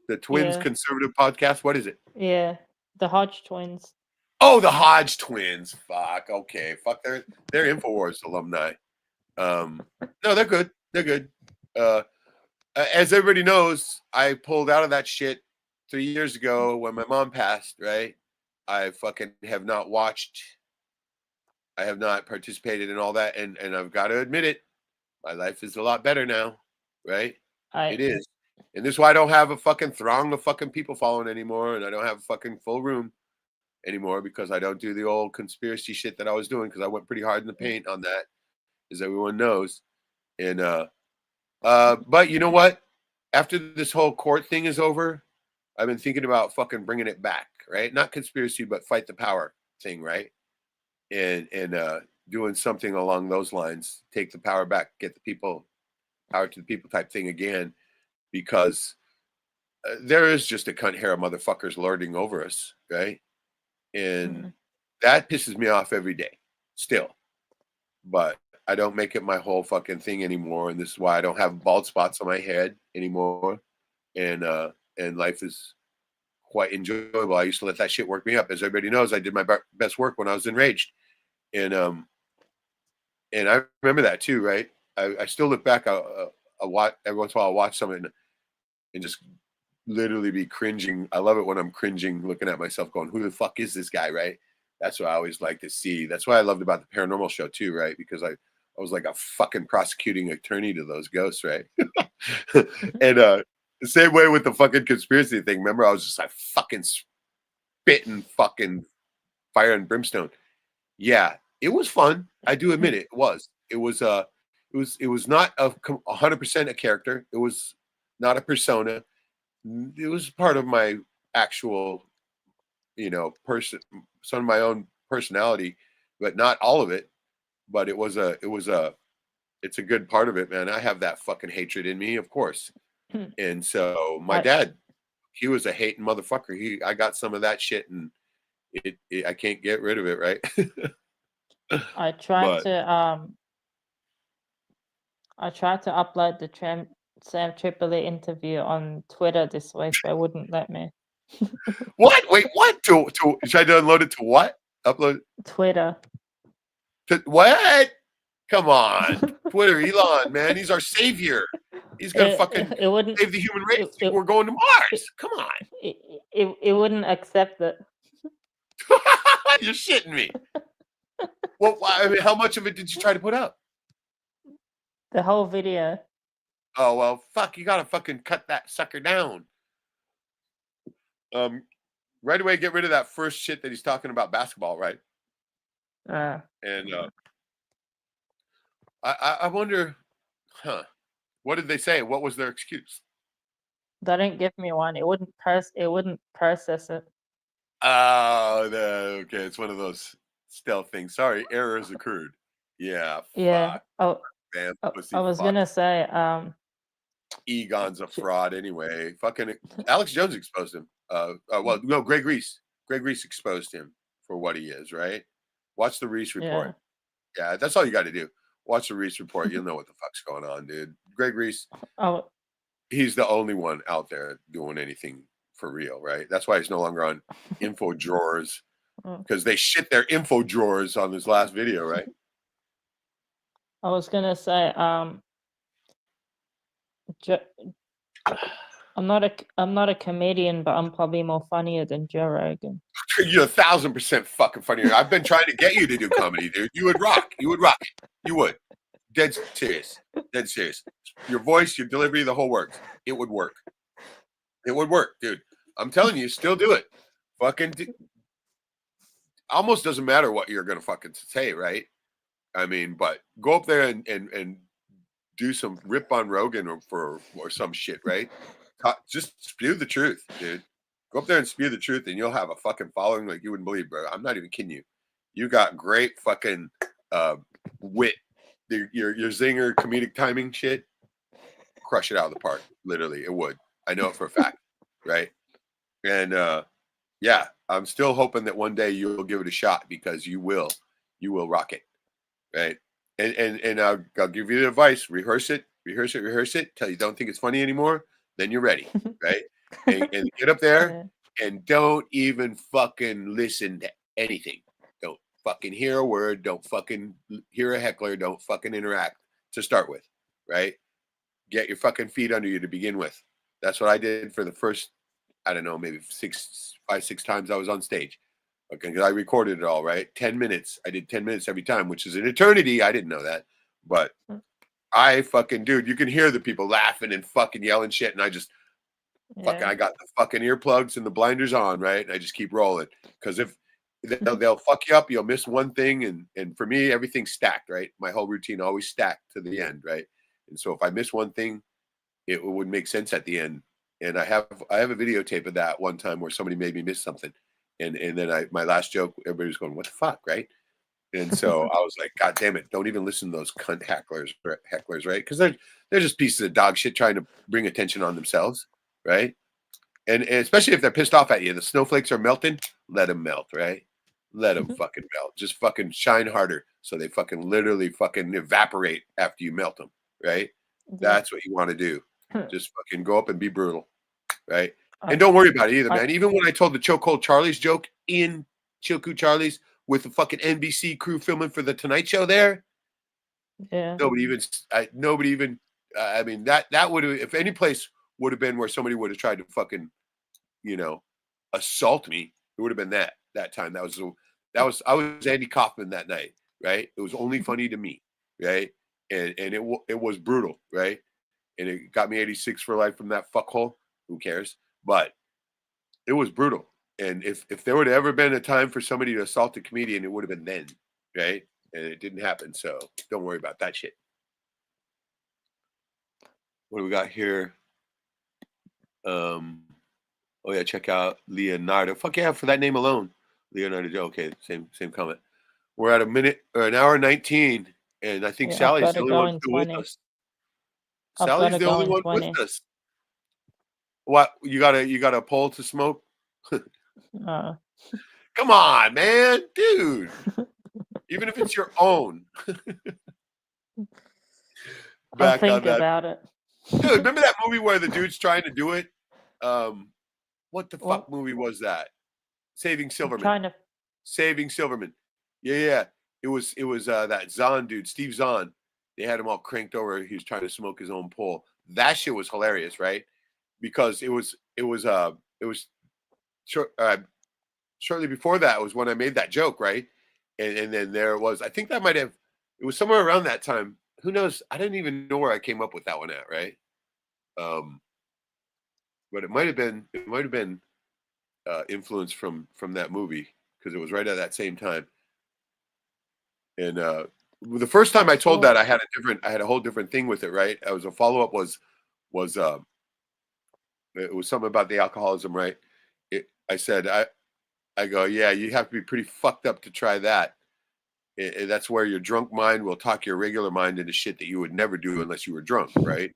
The Twins Yeah. Conservative podcast. What is it? Yeah. The Hodge twins. Oh, the Hodge twins. Fuck. Okay. Fuck. They're InfoWars alumni. No, they're good. They're good. As everybody knows, I pulled out of that shit 3 years ago when my mom passed. Right. I fucking have not watched. I have not participated in all that, and I've got to admit it. My life is a lot better now. Right. It is. And this is why I don't have a fucking throng of fucking people following anymore, and I don't have a fucking full room anymore because I don't do the old conspiracy shit that I was doing because I went pretty hard in the paint on that, as everyone knows. And but you know what? After this whole court thing is over, I've been thinking about fucking bringing it back, right? Not conspiracy, but fight the power thing, right? And doing something along those lines, take the power back, get the people, power to the people type thing again, because there is just a cunt hair of motherfuckers lording over us, right? And that pisses me off every day still, but I don't make it my whole fucking thing anymore. And this is why I don't have bald spots on my head anymore. And life is quite enjoyable. I used to let that shit work me up. As everybody knows, I did my best work when I was enraged. And I remember that too, right? I still look back, I watch every once in a while, I'll watch something and just literally be cringing. I love it when I'm cringing, looking at myself going, who the fuck is this guy, right? That's what I always like to see. That's what I loved about the paranormal show too, right? Because I was like a fucking prosecuting attorney to those ghosts, right? And the same way with the fucking conspiracy thing. Remember, I was just like fucking spitting fucking fire and brimstone. Yeah, it was fun. I do admit it. It was. It was not 100% a character. It was not a persona. It was part of my actual, person, some of my own personality, but not all of it. But it's a good part of it, man. I have that fucking hatred in me, of course. And so my dad, he was a hating motherfucker. I got some of that shit, and I can't get rid of it, right? I tried to upload the Sam Tripoli interview on Twitter this week, but it wouldn't let me. What? Wait, what? Should I download it to what? Upload? Twitter. What? Come on, Twitter, Elon, man, he's our savior. He's gonna fucking it wouldn't. save the human race. It, We're going to Mars. Come on. it wouldn't accept it. You're shitting me. Well, I mean, how much of it did you try to put up? The whole video. Oh well, fuck! You gotta fucking cut that sucker down. Right away, get rid of that first shit that he's talking about basketball, right? And I wonder, what did they say? What was their excuse? They didn't give me one. It wouldn't process it. Oh, okay. It's one of those stealth things. Sorry, errors occurred. Yeah. Yeah. Fuck. Man, I was gonna say, Egon's a fraud anyway. Fucking Alex Jones exposed him. Well, no, Greg Reese. Greg Reese exposed him for what he is, right? Watch the Reese report. Yeah, that's all you got to do. Watch the Reese report. You'll know what the fuck's going on, dude. Greg Reese. Oh, he's the only one out there doing anything for real, right? That's why he's no longer on info drawers, because they shit their info drawers on his last video, right? I was gonna say, I'm not a comedian, but I'm probably more funnier than Joe Rogan. You're 1,000% fucking funnier. I've been trying to get you to do comedy, dude. You would rock. You would rock it. You would. Dead serious. Dead serious. Your voice, your delivery, the whole works. It would work. It would work, dude. I'm telling you, still do it. Fucking almost doesn't matter what you're gonna fucking say, right? I mean, but go up there and do some rip on Rogan or some shit, right? Just spew the truth, dude. Go up there and spew the truth, and you'll have a fucking following like you wouldn't believe, bro. I'm not even kidding you. You got great fucking wit. Your zinger comedic timing shit, crush it out of the park. Literally, it would. I know it for a fact, right? And yeah, I'm still hoping that one day you'll give it a shot, because you will rock it, right? And I'll give you the advice: rehearse it till you don't think it's funny anymore. Then you're ready, right? and get up there and don't even fucking listen to anything. Don't fucking hear a word. Don't fucking hear a heckler. Don't fucking interact to start with, right? Get your fucking feet under you to begin with. That's what I did for the first, I don't know, maybe 5-6 times I was on stage. Okay, because I recorded it all, right? 10 minutes. I did 10 minutes every time, which is an eternity. I didn't know that. But I fucking, dude, you can hear the people laughing and fucking yelling shit. And I just, fucking, I got the fucking earplugs and the blinders on, right? And I just keep rolling. Because if they'll fuck you up, you'll miss one thing. And for me, everything's stacked, right? My whole routine always stacked to the end, right? And so if I miss one thing, it would make sense at the end. And I have a videotape of that one time where somebody made me miss something. And then my last joke, everybody was going, what the fuck, right? And so I was like, God damn it, don't even listen to those cunt hecklers, right? Because they're just pieces of dog shit trying to bring attention on themselves, right? And especially if they're pissed off at you, the snowflakes are melting, let them melt, right? Let them fucking melt. Just fucking shine harder so they fucking literally fucking evaporate after you melt them, right? That's what you want to do. Just fucking go up and be brutal, right? And don't worry about it either, man. Even when I told the Chokehold Charlie's joke in Choku Charlie's with the fucking NBC crew filming for the Tonight Show there, nobody even. I mean, that would have, if any place would have been where somebody would have tried to fucking, assault me, it would have been that time. I was Andy Kaufman that night, right? It was only funny to me, right? And it was brutal, right? And it got me 86 for life from that fuckhole. Who cares? But it was brutal. And if there would have ever been a time for somebody to assault a comedian, it would have been then, right? And it didn't happen. So don't worry about that shit. What do we got here? Oh yeah, check out Leonardo. Fuck yeah, for that name alone. Leonardo. Okay, same comment. We're at an hour 19, and I think Sally's the only one still with us. Sally's the only one with us. What, you got a pole to smoke? Come on, man, dude. Even if it's your own. I'll think about it. Dude, remember that movie where the dude's trying to do it? What the fuck movie was that? Saving Silverman. Saving Silverman. Yeah. It was that Zahn dude, Steve Zahn. They had him all cranked over. He was trying to smoke his own pole. That shit was hilarious, right? Because it was short, shortly before that was when I made that joke, right? And then there it was. I think that might have, it was somewhere around that time. Who knows? I didn't even know where I came up with that one at, right? But it might have been influence from that movie because it was right at that same time. And the first time I told that, I had a whole different thing with it, right? I was a follow up was it was something about the alcoholism, right? I said I go, yeah, you have to be pretty fucked up to try that. That's where your drunk mind will talk your regular mind into shit that you would never do unless you were drunk, right?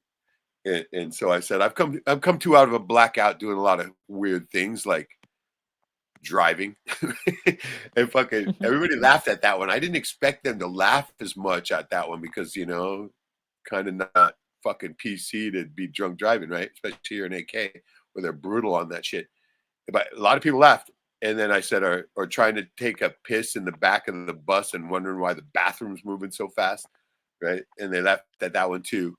And so I said, I've come too out of a blackout doing a lot of weird things like driving. And fucking everybody laughed at that one. I didn't expect them to laugh as much at that one because, you know, kind of not fucking PC to be drunk driving, right? Especially here in AK where they're brutal on that shit. But a lot of people laughed. And then I said, or trying to take a piss in the back of the bus and wondering why the bathroom's moving so fast, right? And they laughed at that one too,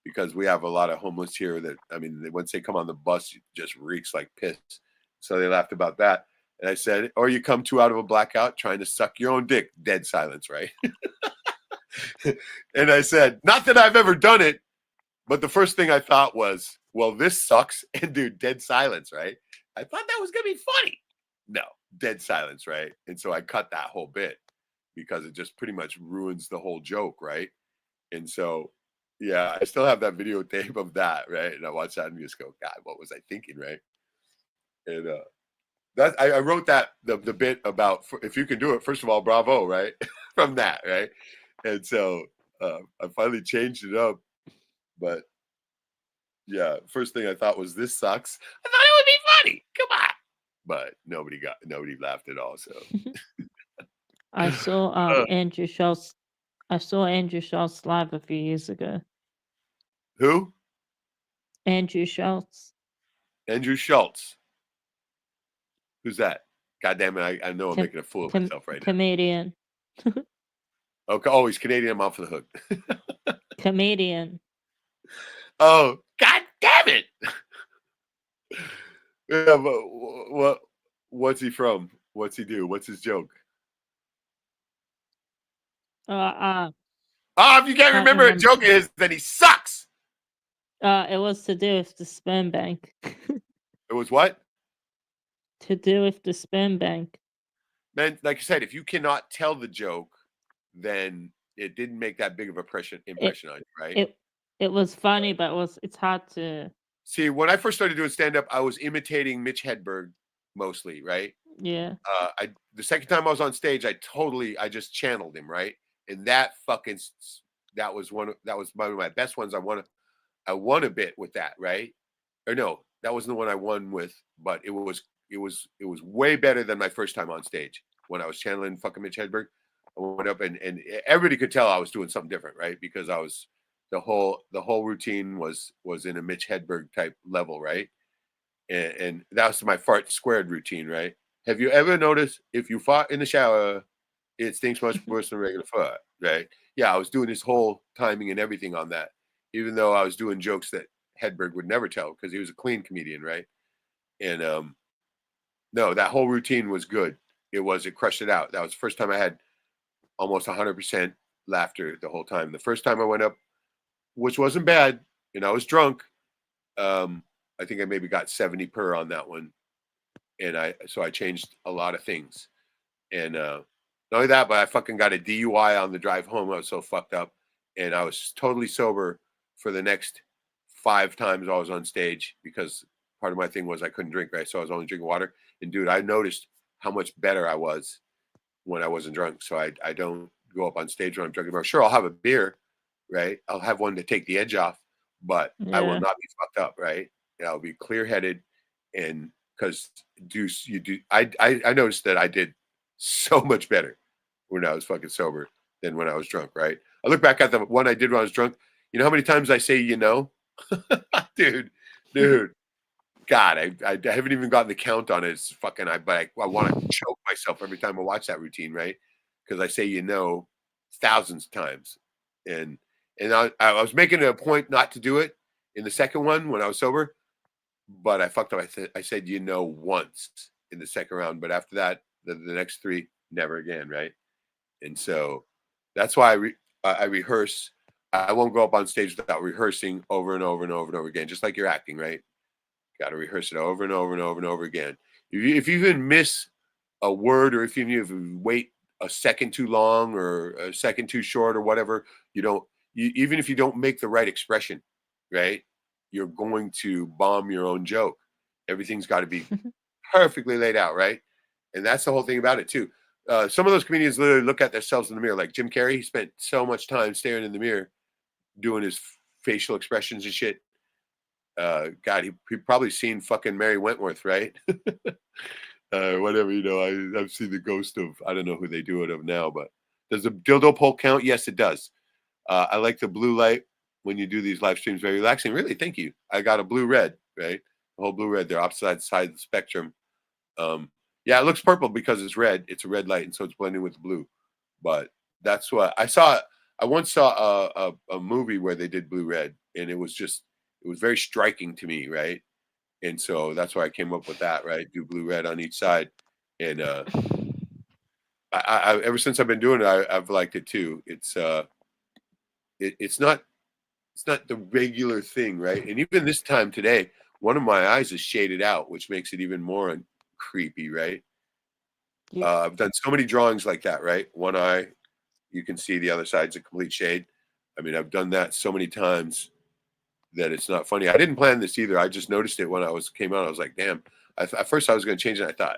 because we have a lot of homeless here that, I mean, once they come on the bus, it just reeks like piss. So they laughed about that. And I said, or you come too out of a blackout trying to suck your own dick. Dead silence, right? And I said, not that I've ever done it, but the first thing I thought was, well, this sucks. And dude, dead silence, right? I thought that was going to be funny. No, dead silence, right? And so I cut that whole bit because it just pretty much ruins the whole joke, right? And so, yeah, I still have that videotape of that, right? And I watch that and just go, God, what was I thinking, right? And that I wrote that the bit about if you can do it, first of all, bravo, right? From that, right? And so I finally changed it up, but yeah, first thing I thought was this sucks. I thought it would be funny. Come on. But nobody laughed at all. So I saw Andrew Schultz. I saw Andrew Schultz live a few years ago. Who? Andrew Schultz. Andrew Schultz. Who's that? God damn it! I know I'm making a fool of myself right comedian. now. Okay. Oh, he's Canadian. I'm off the hook. Comedian. Oh, God damn it! Yeah, but what's he from? What's he do? What's his joke? If you can't remember a joke of his, then he sucks. It was to do with the sperm bank. It was what? To do with the sperm bank. Man, like I said, if you cannot tell the joke, then it didn't make that big of impression on you, right? It was funny, but it's hard to see. When I first started doing stand-up, I was imitating Mitch Hedberg mostly, right? Yeah. The second time I was on stage, I just channeled him, right? And that was one of my best ones. I won a bit with that, right? Or no, that wasn't the one I won with, but it was way better than my first time on stage when I was channeling fucking Mitch Hedberg. I went up and everybody could tell I was doing something different, right? Because I was the whole routine was in a Mitch Hedberg type level, right? And that was my fart squared routine, right? Have you ever noticed if you fart in the shower, it stinks much worse than regular fart, right? Yeah, I was doing this whole timing and everything on that, even though I was doing jokes that Hedberg would never tell because he was a clean comedian, right? And no, that whole routine was good. It crushed it out. That was the first time I had almost 100% laughter the whole time. The first time I went up, which wasn't bad, and I was drunk. I think I maybe got 70 per on that one. And I changed a lot of things. And not only that, but I fucking got a DUI on the drive home. I was so fucked up. And I was totally sober for the next 5 times I was on stage because part of my thing was I couldn't drink, right? So I was only drinking water. And dude, I noticed how much better I was when I wasn't drunk. So I don't go up on stage when I'm drunk. Sure, I'll have a beer, right? I'll have one to take the edge off, but I will not be fucked up, right? I'll be clear-headed. And because I noticed that I did so much better when I was fucking sober than when I was drunk, right? I look back at the one I did when I was drunk. You know how many times I say, you know? dude. God, I haven't even gotten the count on it. It's fucking, but I want to choke myself every time I watch that routine, right? because I say thousands of times, and I was making it a point not to do it in the second one when I was sober, but I fucked up. I said once in the second round, but after that, the next three, never again, right? And so that's why I rehearse. I won't go up on stage without rehearsing over and over and over and over again, just like you're acting, right? Got to rehearse it over and over and over and over again. If you even miss a word, or if you wait a second too long or a second too short or whatever, even if you don't make the right expression, right, you're going to bomb your own joke. Everything's got to be perfectly laid out, right? And that's the whole thing about it too. Some of those comedians literally look at themselves in the mirror, like Jim Carrey. He spent so much time staring in the mirror, doing his facial expressions and shit. God, he probably seen fucking Mary Wentworth, right? Whatever, I've seen the ghost of, I don't know who they do it of now, but does the dildo pole count? Yes, it does. I like the blue light when you do these live streams. Very relaxing. Really, thank you. I got a blue-red, right? The whole blue-red. They're opposite sides of the spectrum. Yeah, it looks purple because it's red. It's a red light, and so it's blending with the blue. But that's what I saw. I once saw a movie where they did blue-red, and it was very striking to me, right? And so that's why I came up with that, right? Do blue-red on each side. And I ever since I've been doing it, I've liked it too. It's not the regular thing, right? And even this time today, one of my eyes is shaded out, which makes it even more creepy, right? I've done so many drawings like that, right? One eye, you can see the other side's a complete shade. I mean, I've done that so many times that it's not funny. I didn't plan this either. I just noticed it when came out. I was like, damn. At first I was going to change it. I thought,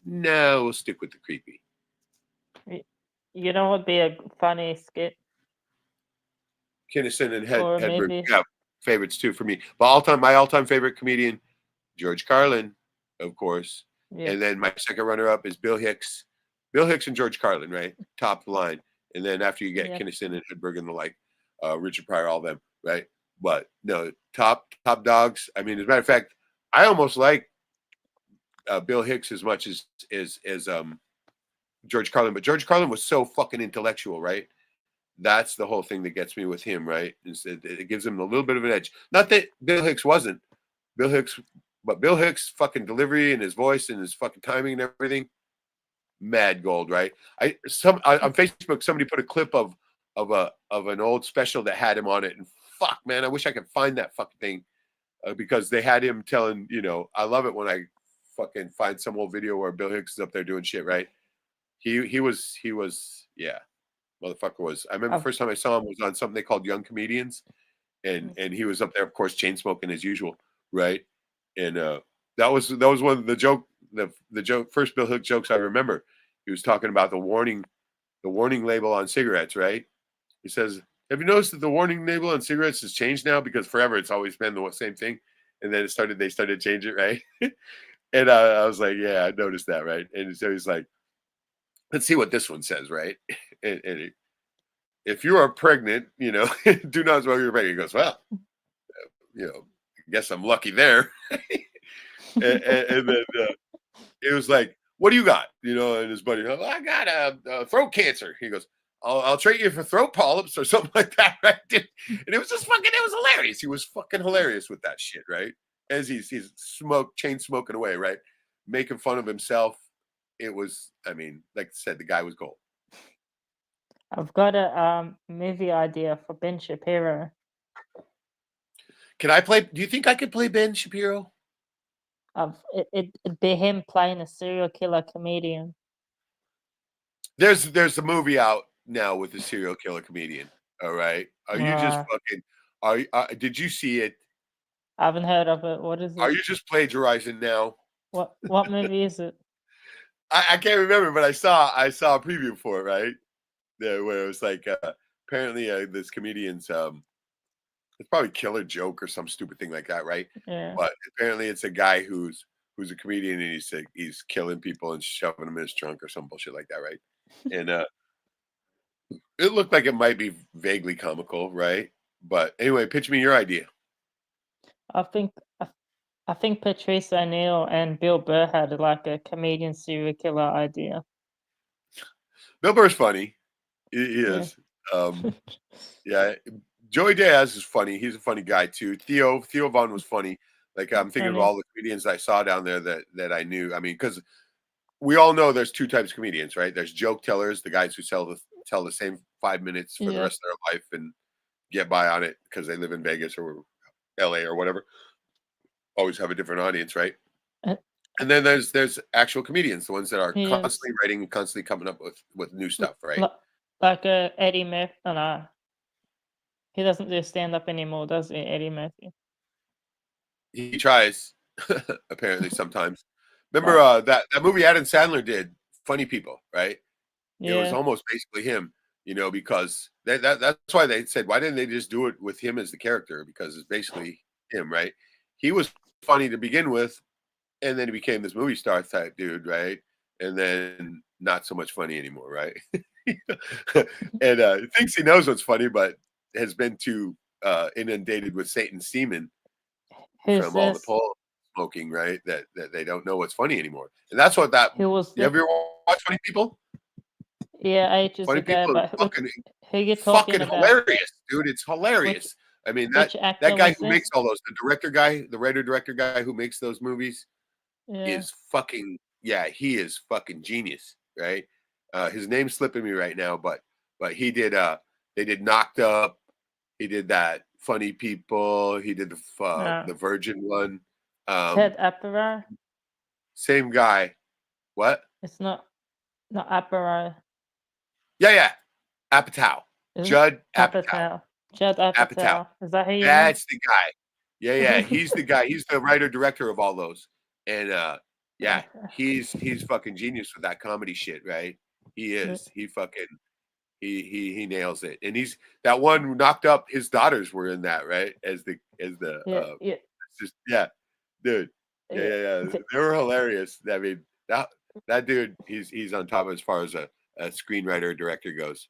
no, we'll stick with the creepy. You know what would be a funny skit? Kinnison and Or Hedberg, maybe- yeah, favorites too for me. But my all-time favorite comedian, George Carlin, of course. Yeah. And then my second runner-up is Bill Hicks. Bill Hicks and George Carlin, right? Top line. And then after you get Kinnison and Hedberg and the like, Richard Pryor, all them, right? But no, top dogs. I mean, as a matter of fact, I almost like Bill Hicks as much as George Carlin. But George Carlin was so fucking intellectual, right? That's the whole thing that gets me with him, right? It gives him a little bit of an edge. Not that Bill Hicks wasn't. But Bill Hicks' fucking delivery and his voice and his fucking timing and everything, mad gold, right? On Facebook, somebody put a clip of an old special that had him on it, and fuck, man, I wish I could find that fucking thing because they had him telling, I love it when I fucking find some old video where Bill Hicks is up there doing shit, right? He was, yeah. Motherfucker was. I remember the first time I saw him was on something they called Young Comedians, and he was up there, of course, chain smoking as usual, right? And that was one of the first Bill Hicks jokes I remember. He was talking about the warning label on cigarettes, right? He says, "Have you noticed that the warning label on cigarettes has changed now? Because forever it's always been the same thing, and then they started to change it, right?" And I was like, "Yeah, I noticed that, right?" And so he's like, let's see what this one says, right? And if you are pregnant, do not smoke your pregnant. He goes, well, I guess I'm lucky there. and then it was like, what do you got? And his buddy, I got a throat cancer. He goes, I'll trade you for throat polyps or something like that, right? And it was just fucking, it was hilarious. He was fucking hilarious with that shit, right? As he's chain smoking away, right? Making fun of himself. It was, I mean, like I said, the guy was gold. I've got a movie idea for Ben Shapiro. Can I play? Do you think I could play Ben Shapiro? It'd be him playing a serial killer comedian. There's a movie out now with a serial killer comedian. All right, are you just fucking? Did you see it? I haven't heard of it. What is it? Are you just plagiarizing now? What movie is it? I can't remember, but I saw a preview for it, right? There, where it was like apparently this comedian's it's probably Killer Joke or some stupid thing like that, right? Yeah. But apparently it's a guy who's a comedian and he's killing people and shoving them in his trunk or some bullshit like that, right? And it looked like it might be vaguely comical, right? But anyway, pitch me your idea. I think Patrice O'Neill and Bill Burr had like a comedian serial killer idea. Bill Burr's funny. He Yeah. is. Yeah. Joey Diaz is funny. He's a funny guy too. Theo Vaughn was funny. Like I'm thinking of Funny. all the comedians I saw down there that I knew. I mean, because we all know there's two types of comedians, right? There's joke tellers, the guys who tell the same 5 minutes for the Yeah. rest of their life and get by on it because they live in Vegas or LA or whatever. Always have a different audience, right? Uh, And then there's actual comedians, the ones that are Yes. constantly writing and constantly coming up with new stuff, right? Like Eddie Murphy. Oh, no. He doesn't do stand up anymore, does he, Eddie Murphy? He tries, apparently sometimes. Remember that movie Adam Sandler did, Funny People, right? It was Yeah. almost basically him, because that's why they said, why didn't they just do it with him as the character? Because it's basically him, right? He was funny to begin with, and then he became this movie star type dude, right? And then not so much funny anymore, right? And thinks he knows what's funny, but has been too inundated with Satan's semen Who's from all the this? pole smoking, right? That they don't know what's funny anymore. And that's what that. Who was You this? ever watch Funny People? Yeah, ages Funny ago. People is But fucking who you talking fucking about? hilarious, dude. It's hilarious. I mean Which that actor guy was who this? makes all those, the director guy, the writer director guy who makes those movies Yeah. is fucking he is fucking genius, right? His name's slipping me right now, but he did they did Knocked Up, he did that Funny People, he did the Virgin one. Ted Apatow? Same guy. What? It's not Apatow. Yeah. Apatow. Judd Apatow. Apatow. Judd Apatow. Is that who you mean? That's the guy. Yeah. He's the guy. He's the writer director of all those. And yeah, he's fucking genius with that comedy shit, right? He is. He fucking he nails it. And he's that one Knocked Up. His daughters were in that, right? As the Yeah. just dude. Yeah. They were hilarious. I mean that dude, he's on top as far as a screenwriter director goes.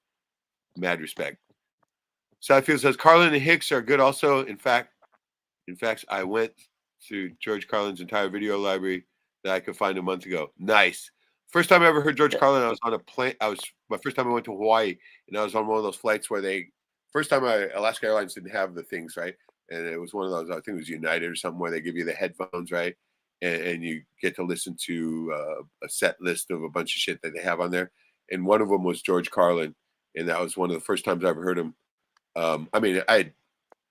Mad respect. Southfield says Carlin and Hicks are good also. In fact, I went through George Carlin's entire video library that I could find a month ago. Nice. First time I ever heard George Carlin, I was on a plane. My first time I went to Hawaii, and I was on one of those flights where Alaska Airlines didn't have the things, right? And it was one of those, I think it was United or something, where they give you the headphones, right? And you get to listen to a set list of a bunch of shit that they have on there. And one of them was George Carlin. And that was one of the first times I ever heard him. I mean, I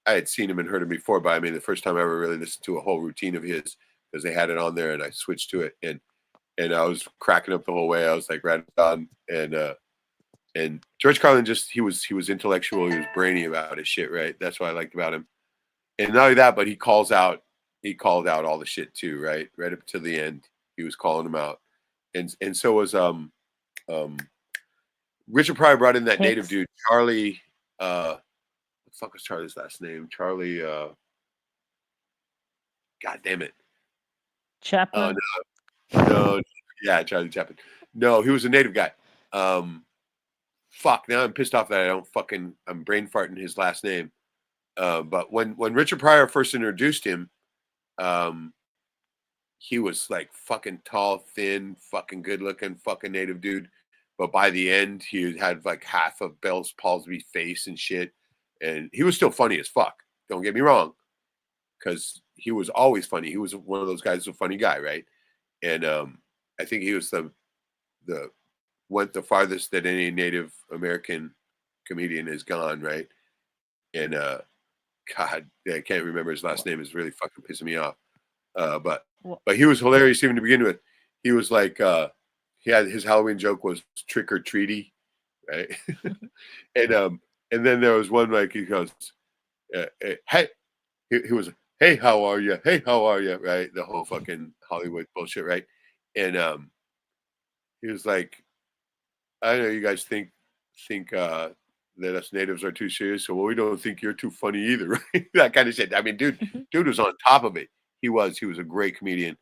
had seen him and heard him before, but I mean, the first time I ever really listened to a whole routine of his, because they had it on there, and I switched to it, and I was cracking up the whole way. I was like right on, and George Carlin he was intellectual, he was brainy about his shit, right? That's what I liked about him. And not only that, but he called out all the shit too, right? Right up to the end, he was calling them out, and so was Richard Pryor brought in that native dude, Charlie. What the fuck was Charlie's last name? Charlie. God damn it. Chaplin. No. Yeah, Charlie Chaplin. No, he was a native guy. Fuck. Now I'm pissed off that I'm brain farting his last name. But when Richard Pryor first introduced him, he was like fucking tall, thin, fucking good looking, fucking native dude. But by the end, he had like half of Bell's palsy face and shit. And he was still funny as fuck. Don't get me wrong. Because he was always funny. He was one of those guys, a funny guy, right? And I think he was went the farthest that any Native American comedian has gone, right? And God, I can't remember his last name. It's really fucking pissing me off. But he was hilarious even to begin with. He was like, he had his Halloween joke was trick or treaty, right? And then there was one like he goes, hey, he was, hey, how are you? Hey, how are you? Right? The whole fucking Hollywood bullshit, right? And he was like, I know you guys think that us natives are too serious, so we don't think you're too funny either, right? That kind of shit. I mean, dude was on top of it. He was a great comedian.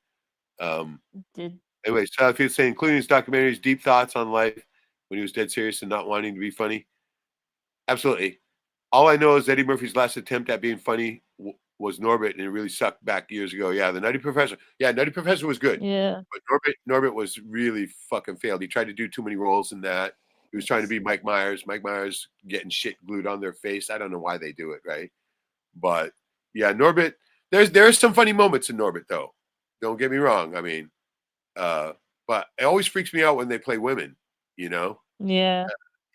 Anyway, so if you're saying, including his documentaries, deep thoughts on life when he was dead serious and not wanting to be funny. Absolutely. All I know is Eddie Murphy's last attempt at being funny was Norbit, and it really sucked back years ago. Yeah, the Nutty Professor. Yeah, Nutty Professor was good. Yeah. But Norbit was really fucking failed. He tried to do too many roles in that. He was trying to be Mike Myers. Mike Myers getting shit glued on their face. I don't know why they do it, right? But yeah, Norbit. There's some funny moments in Norbit though. Don't get me wrong. I mean, but it always freaks me out when they play women. You know? Yeah.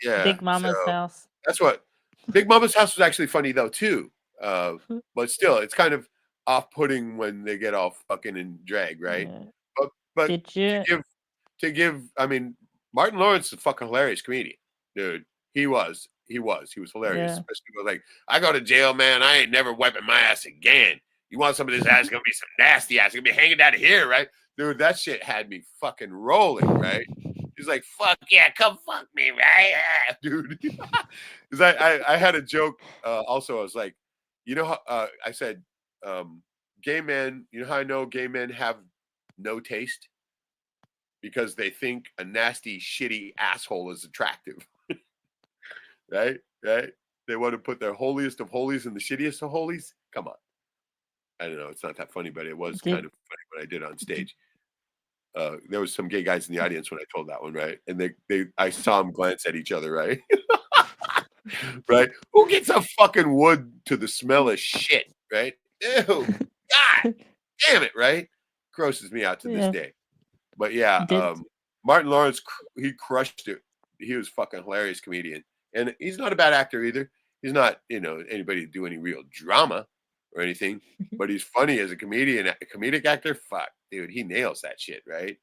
Yeah. Big Mama's So house. that's what Big Mama's house was actually funny though too. But still, it's kind of off-putting when they get all fucking in drag, right? Yeah. But Did you? I mean, Martin Lawrence is a fucking hilarious comedian, dude. He was hilarious, Yeah. especially with like, I go to jail, man. I ain't never wiping my ass again. You want some of this ass? It's gonna be some nasty ass. It's gonna be hanging down here, right? Dude, that shit had me fucking rolling, right? He's like, fuck yeah, come fuck me, right? Ah, dude. Because I had a joke also. I was like, you know how I said, gay men, you know how I know gay men have no taste? Because they think a nasty, shitty asshole is attractive. Right? Right? They want to put their holiest of holies in the shittiest of holies. Come on. I don't know. It's not that funny, but it was kind of funny when I did on stage. There was some gay guys in the audience when I told that one, right? And I saw them glance at each other, right? Right? Who gets a fucking wood to the smell of shit, right? Ew. God damn it, right? Grosses me out to this day. But yeah, Martin Lawrence, he crushed it. He was fucking hilarious comedian. And he's not a bad actor either. He's not, anybody to do any real drama or anything, but he's funny as a comedian, a comedic actor. Fuck, dude, he nails that shit, right?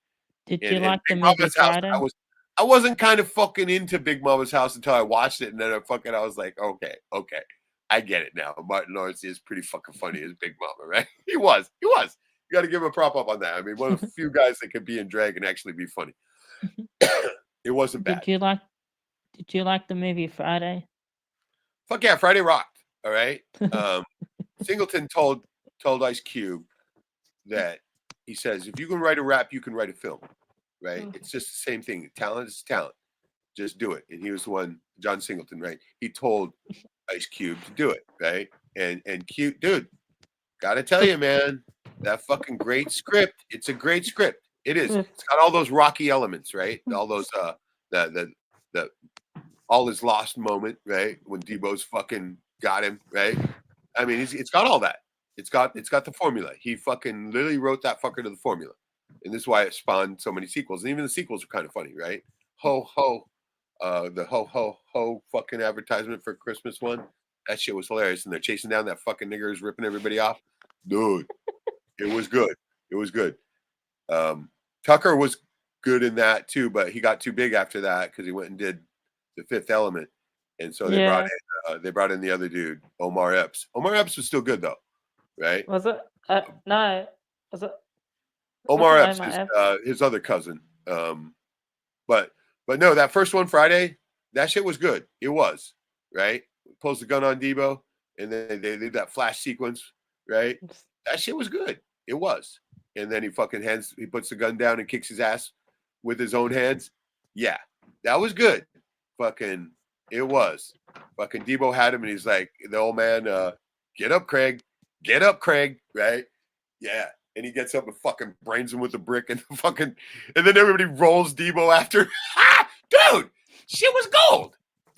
Did you like the Big movie Mama's House, Friday? I wasn't kind of fucking into Big Mama's House until I watched it, and then I was like, okay, I get it now. Martin Lawrence is pretty fucking funny as Big Mama, right? He was. You got to give him a prop up on that. I mean, one of the few guys that could be in drag and actually be funny. It wasn't bad. Did you like the movie Friday? Fuck yeah, Friday rocked. All right. Singleton told Ice Cube that he says, if you can write a rap, you can write a film. Right? It's just the same thing. Talent is talent. Just do it. And he was the one, John Singleton, right? He told Ice Cube to do it, right? And Cube, dude, gotta tell you, man, that fucking great script. It's a great script. It is. It's got all those Rocky elements, right? All those the all his lost moment, right? When Debo's fucking got him, right? I mean, it's got all that. It's got the formula. He fucking literally wrote that fucker to the formula. And this is why it spawned so many sequels. And even the sequels are kind of funny, right? Ho ho. The ho ho ho fucking advertisement for Christmas one. That shit was hilarious. And they're chasing down that fucking nigger who's ripping everybody off. Dude, it was good. It was good. Tucker was good in that too, but he got too big after that because he went and did The Fifth Element. And so they brought in the other dude, Omar Epps. Omar Epps was still good though, right? Was it? No. Was it? Omar Epps is his other cousin. But no, that first one Friday, that shit was good. It was, right? Pulls the gun on Debo, and then they did that flash sequence, right? That shit was good. It was. And then he puts the gun down and kicks his ass with his own hands. Yeah, that was good. Fucking, it was. Fucking Debo had him, and he's like, the old man, get up, Craig. Get up, Craig, right? Yeah. And he gets up and fucking brains him with a brick and then everybody rolls Debo after. Dude, shit was gold.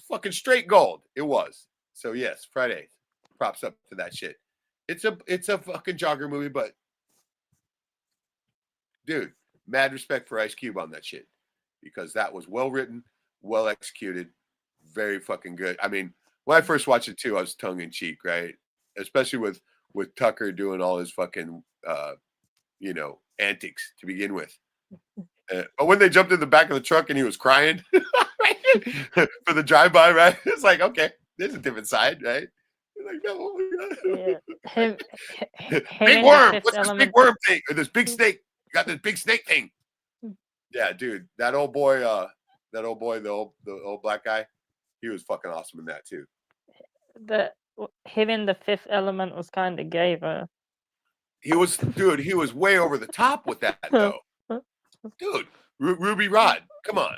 Fucking straight gold. It was. So yes, Friday. Props up to that shit. It's a fucking jogger movie, but dude, mad respect for Ice Cube on that shit. Because that was well written, well executed, very fucking good. I mean, when I first watched it too, I was tongue in cheek, right? Especially with Tucker doing all his fucking antics to begin with. But when they jumped in the back of the truck and he was crying for the drive-by, right? It's like, okay, there's a different side, right? You're like, no, Him big worm. What's this big worm thing? Or this big snake? You got this big snake thing. Yeah, dude, that old boy, the old black guy, he was fucking awesome in that too. Him in The Fifth Element was kind of gay, though. He was way over the top with that, though. Dude, Ruby Rod, come on.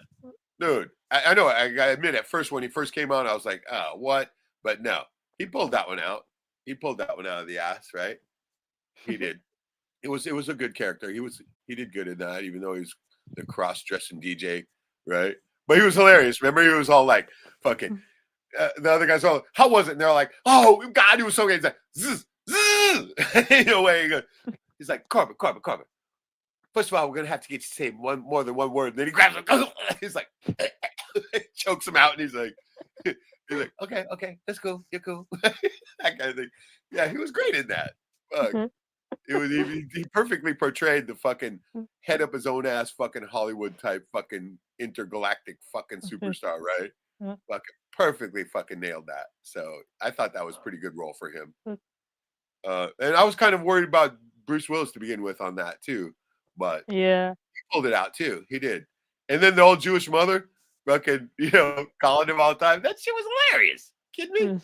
Dude, I know, I gotta admit, at first, when he first came on, I was like, oh, what? But no, he pulled that one out. He pulled that one out of the ass, right? He did. It was a good character. He did good in that, even though he's the cross-dressing DJ, right? But he was hilarious. Remember, he was all like, fucking. The other guys all, how was it? And they're like, oh God, he was so good. He's like, zzz, zzz. You know, where he goes, he's like, Corbett. First of all, we're gonna have to get you to say more than one word. And then he grabs him. He's like, chokes him out, and he's like, okay, that's cool. You're cool. That kind of thing. Yeah, he was great in that. It was he perfectly portrayed the fucking head up his own ass fucking Hollywood type fucking intergalactic fucking superstar, right? Fucking perfectly fucking nailed that. So I thought that was a pretty good role for him. And I was kind of worried about Bruce Willis to begin with on that too, but Yeah. he pulled it out too. He did. And then the old Jewish mother, fucking, calling him all the time. That shit was hilarious. Kidding me?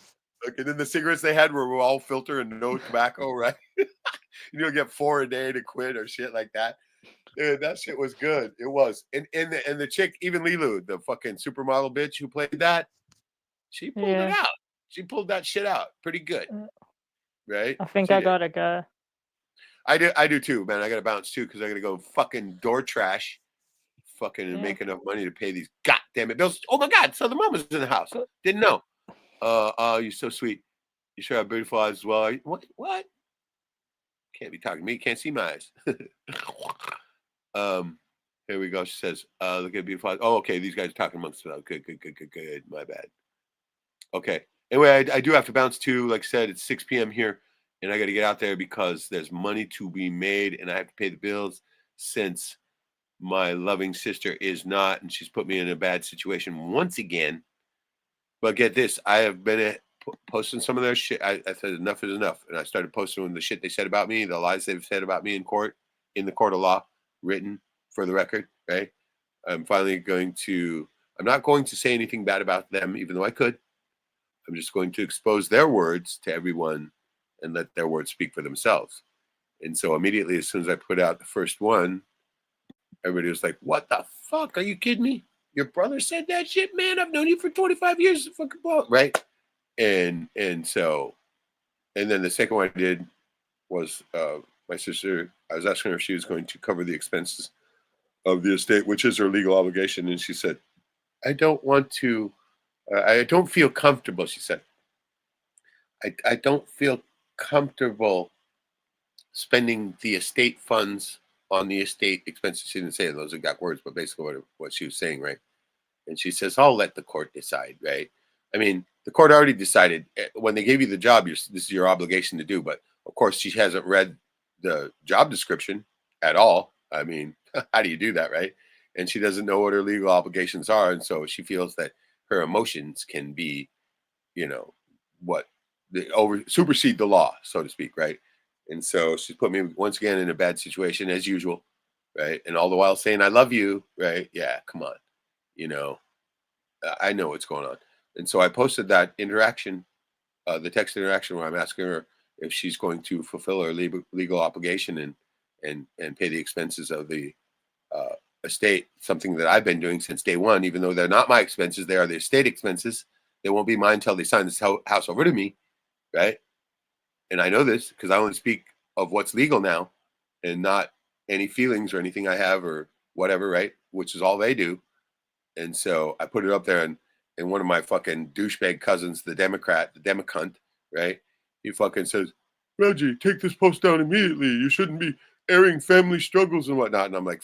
And then the cigarettes they had were all filter and no tobacco, right? Get 4 a day to quit or shit like that. Dude, that shit was good. It was. And the chick, even Lilu, the fucking supermodel bitch who played that, she pulled it out. She pulled that shit out pretty good. Right? I think I gotta go. I do too, man. I gotta bounce too because I gotta go fucking door trash and make enough money to pay these goddamn bills. Oh my God, so the mama's in the house. Didn't know. You're so sweet. You sure have beautiful eyes as well. What? Can't be talking to me. Can't see my eyes. Here we go. She says, look at beautiful eyes. Oh, okay. These guys are talking amongst themselves. Good. My bad. Okay. Anyway, I do have to bounce too. Like I said, it's 6 p.m. here, and I got to get out there because there's money to be made, and I have to pay the bills since my loving sister is not, and she's put me in a bad situation once again. But get this, I have been posting some of their shit. I said enough is enough, and I started posting the shit they said about me, the lies they've said about me in the court of law, written for the record, right? I'm not going to say anything bad about them, even though I could. I'm just going to expose their words to everyone and let their words speak for themselves. And so immediately, as soon as I put out the first one, everybody was like, what the fuck? Are you kidding me? Your brother said that shit, man? I've known you for 25 years. Fucking ball, right? And then the second one I did was my sister. I was asking her if she was going to cover the expenses of the estate, which is her legal obligation. And she said, I don't want to. I don't feel comfortable, she said. I don't feel comfortable spending the estate funds on the estate expenses. She didn't say those exact words, but basically what she was saying, right? And she says, I'll let the court decide, right? I mean, the court already decided when they gave you the job, this is your obligation to do. But of course, she hasn't read the job description at all. I mean, how do you do that, right? And she doesn't know what her legal obligations are. And so she feels that her emotions can be, supersede the law, so to speak, right? And so she's put me once again in a bad situation as usual, right? And all the while saying, I love you, right? Yeah, come on. I know what's going on. And so I posted that interaction, the text interaction where I'm asking her if she's going to fulfill her legal obligation and pay the expenses of the estate, something that I've been doing since day one, even though they're not my expenses, they are the estate expenses. They won't be mine until they sign this house over to me, right? And I know this because I only speak of what's legal now and not any feelings or anything I have or whatever, right? Which is all they do. And so I put it up there, and one of my fucking douchebag cousins, the Democunt, right? He fucking says, Reggie, take this post down immediately. You shouldn't be airing family struggles and whatnot. And I'm like,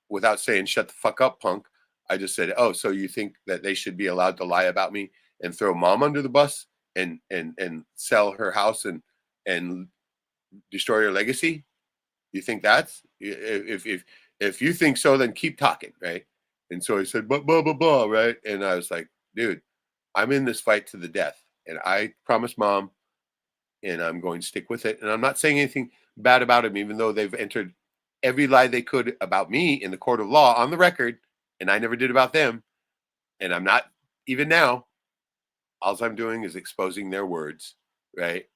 without saying shut the fuck up, punk, I just said, oh, so you think that they should be allowed to lie about me and throw mom under the bus and sell her house and destroy her legacy? You think that's if you think so, then keep talking, right? And so he said, blah, blah, blah, blah, right? And I was like, dude, I'm in this fight to the death. And I promised mom, and I'm going to stick with it. And I'm not saying anything bad about him, even though they've entered every lie they could about me in the court of law on the record, and I never did about them. And I'm not even now. All I'm doing is exposing their words, right?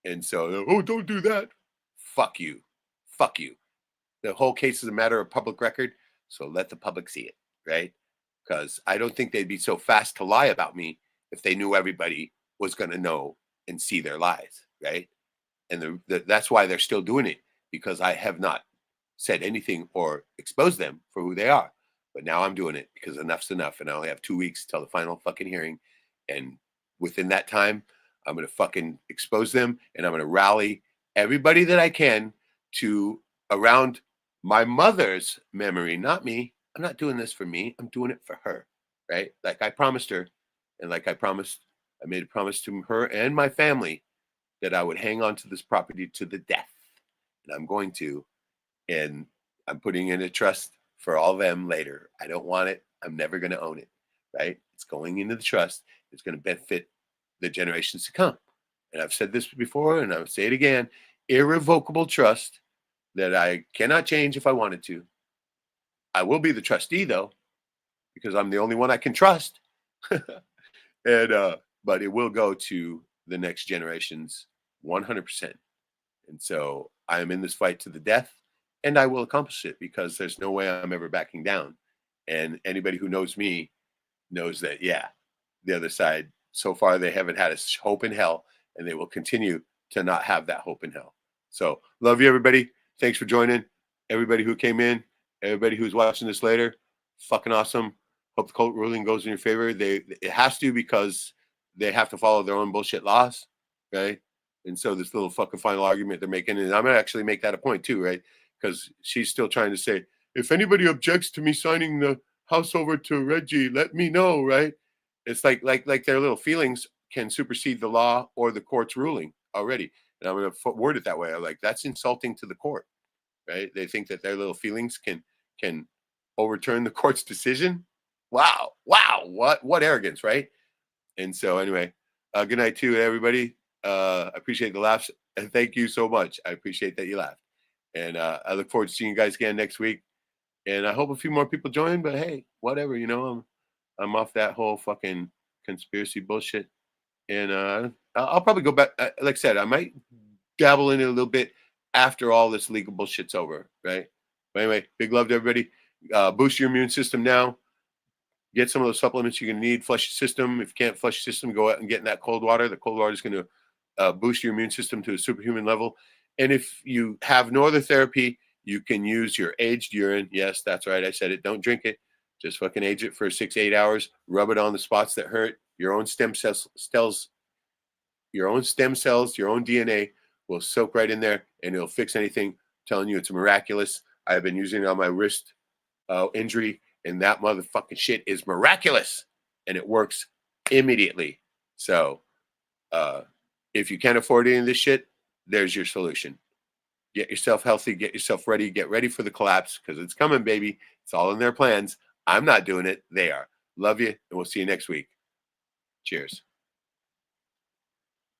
And so, oh, don't do that. Fuck you. Fuck you. The whole case is a matter of public record, so let the public see it, right? Because I don't think they'd be so fast to lie about me if they knew everybody was going to know and see their lies, right? And that's why they're still doing it, because I have not said anything or exposed them for who they are. But now I'm doing it because enough's enough. And I only have 2 weeks till the final fucking hearing. And within that time, I'm going to fucking expose them, and I'm going to rally everybody that I can to around my mother's memory, not me. I'm not doing this for me. I'm doing it for her, right? Like I promised her, and like I made a promise to her and my family that I would hang on to this property to the death. And I'm going to, and I'm putting in a trust for all them later. I don't want it. I'm never going to own it, right? It's going into the trust. It's going to benefit the generations to come. And I've said this before, and I'll say it again, irrevocable trust that I cannot change if I wanted to. I will be the trustee though, because I'm the only one I can trust. And but it will go to the next generations 100%. And so I am in this fight to the death, and I will accomplish it because there's no way I'm ever backing down. And anybody who knows me knows that, yeah, the other side, so far they haven't had a hope in hell, and they will continue to not have that hope in hell. So love you, everybody. Thanks for joining. Everybody who came in, everybody who's watching this later, fucking awesome. Hope the court ruling goes in your favor. It has to, because they have to follow their own bullshit laws, right? And so this little fucking final argument they're making, and I'm gonna actually make that a point too, right? Because she's still trying to say, if anybody objects to me signing the house over to Reggie, let me know, right? It's like their little feelings can supersede the law or the court's ruling already. And I'm going to word it that way. I'm like, that's insulting to the court, right? They think that their little feelings can overturn the court's decision. Wow. What arrogance, right? And so anyway, good night to everybody. I appreciate the laughs, and thank you so much. I appreciate that you laughed. And I look forward to seeing you guys again next week. And I hope a few more people join, but hey, whatever, I'm off that whole fucking conspiracy bullshit. And I'll probably go back. Like I said, I might dabble in it a little bit after all this legal bullshit's over, right? But anyway, big love to everybody. Boost your immune system now. Get some of those supplements you're going to need. Flush your system. If you can't flush your system, go out and get in that cold water. The cold water is going to boost your immune system to a superhuman level. And if you have no other therapy, you can use your aged urine. Yes, that's right. I said it. Don't drink it. Just fucking age it for 6-8 hours. Rub it on the spots that hurt. Your own stem cells, your own DNA will soak right in there, and it'll fix anything. I'm telling you, it's miraculous. I've been using it on my wrist injury, and that motherfucking shit is miraculous, and it works immediately. So if you can't afford any of this shit, there's your solution. Get yourself healthy, get yourself ready, get ready for the collapse, because it's coming, baby. It's all in their plans. I'm not doing it. They are. Love you, and we'll see you next week. Cheers.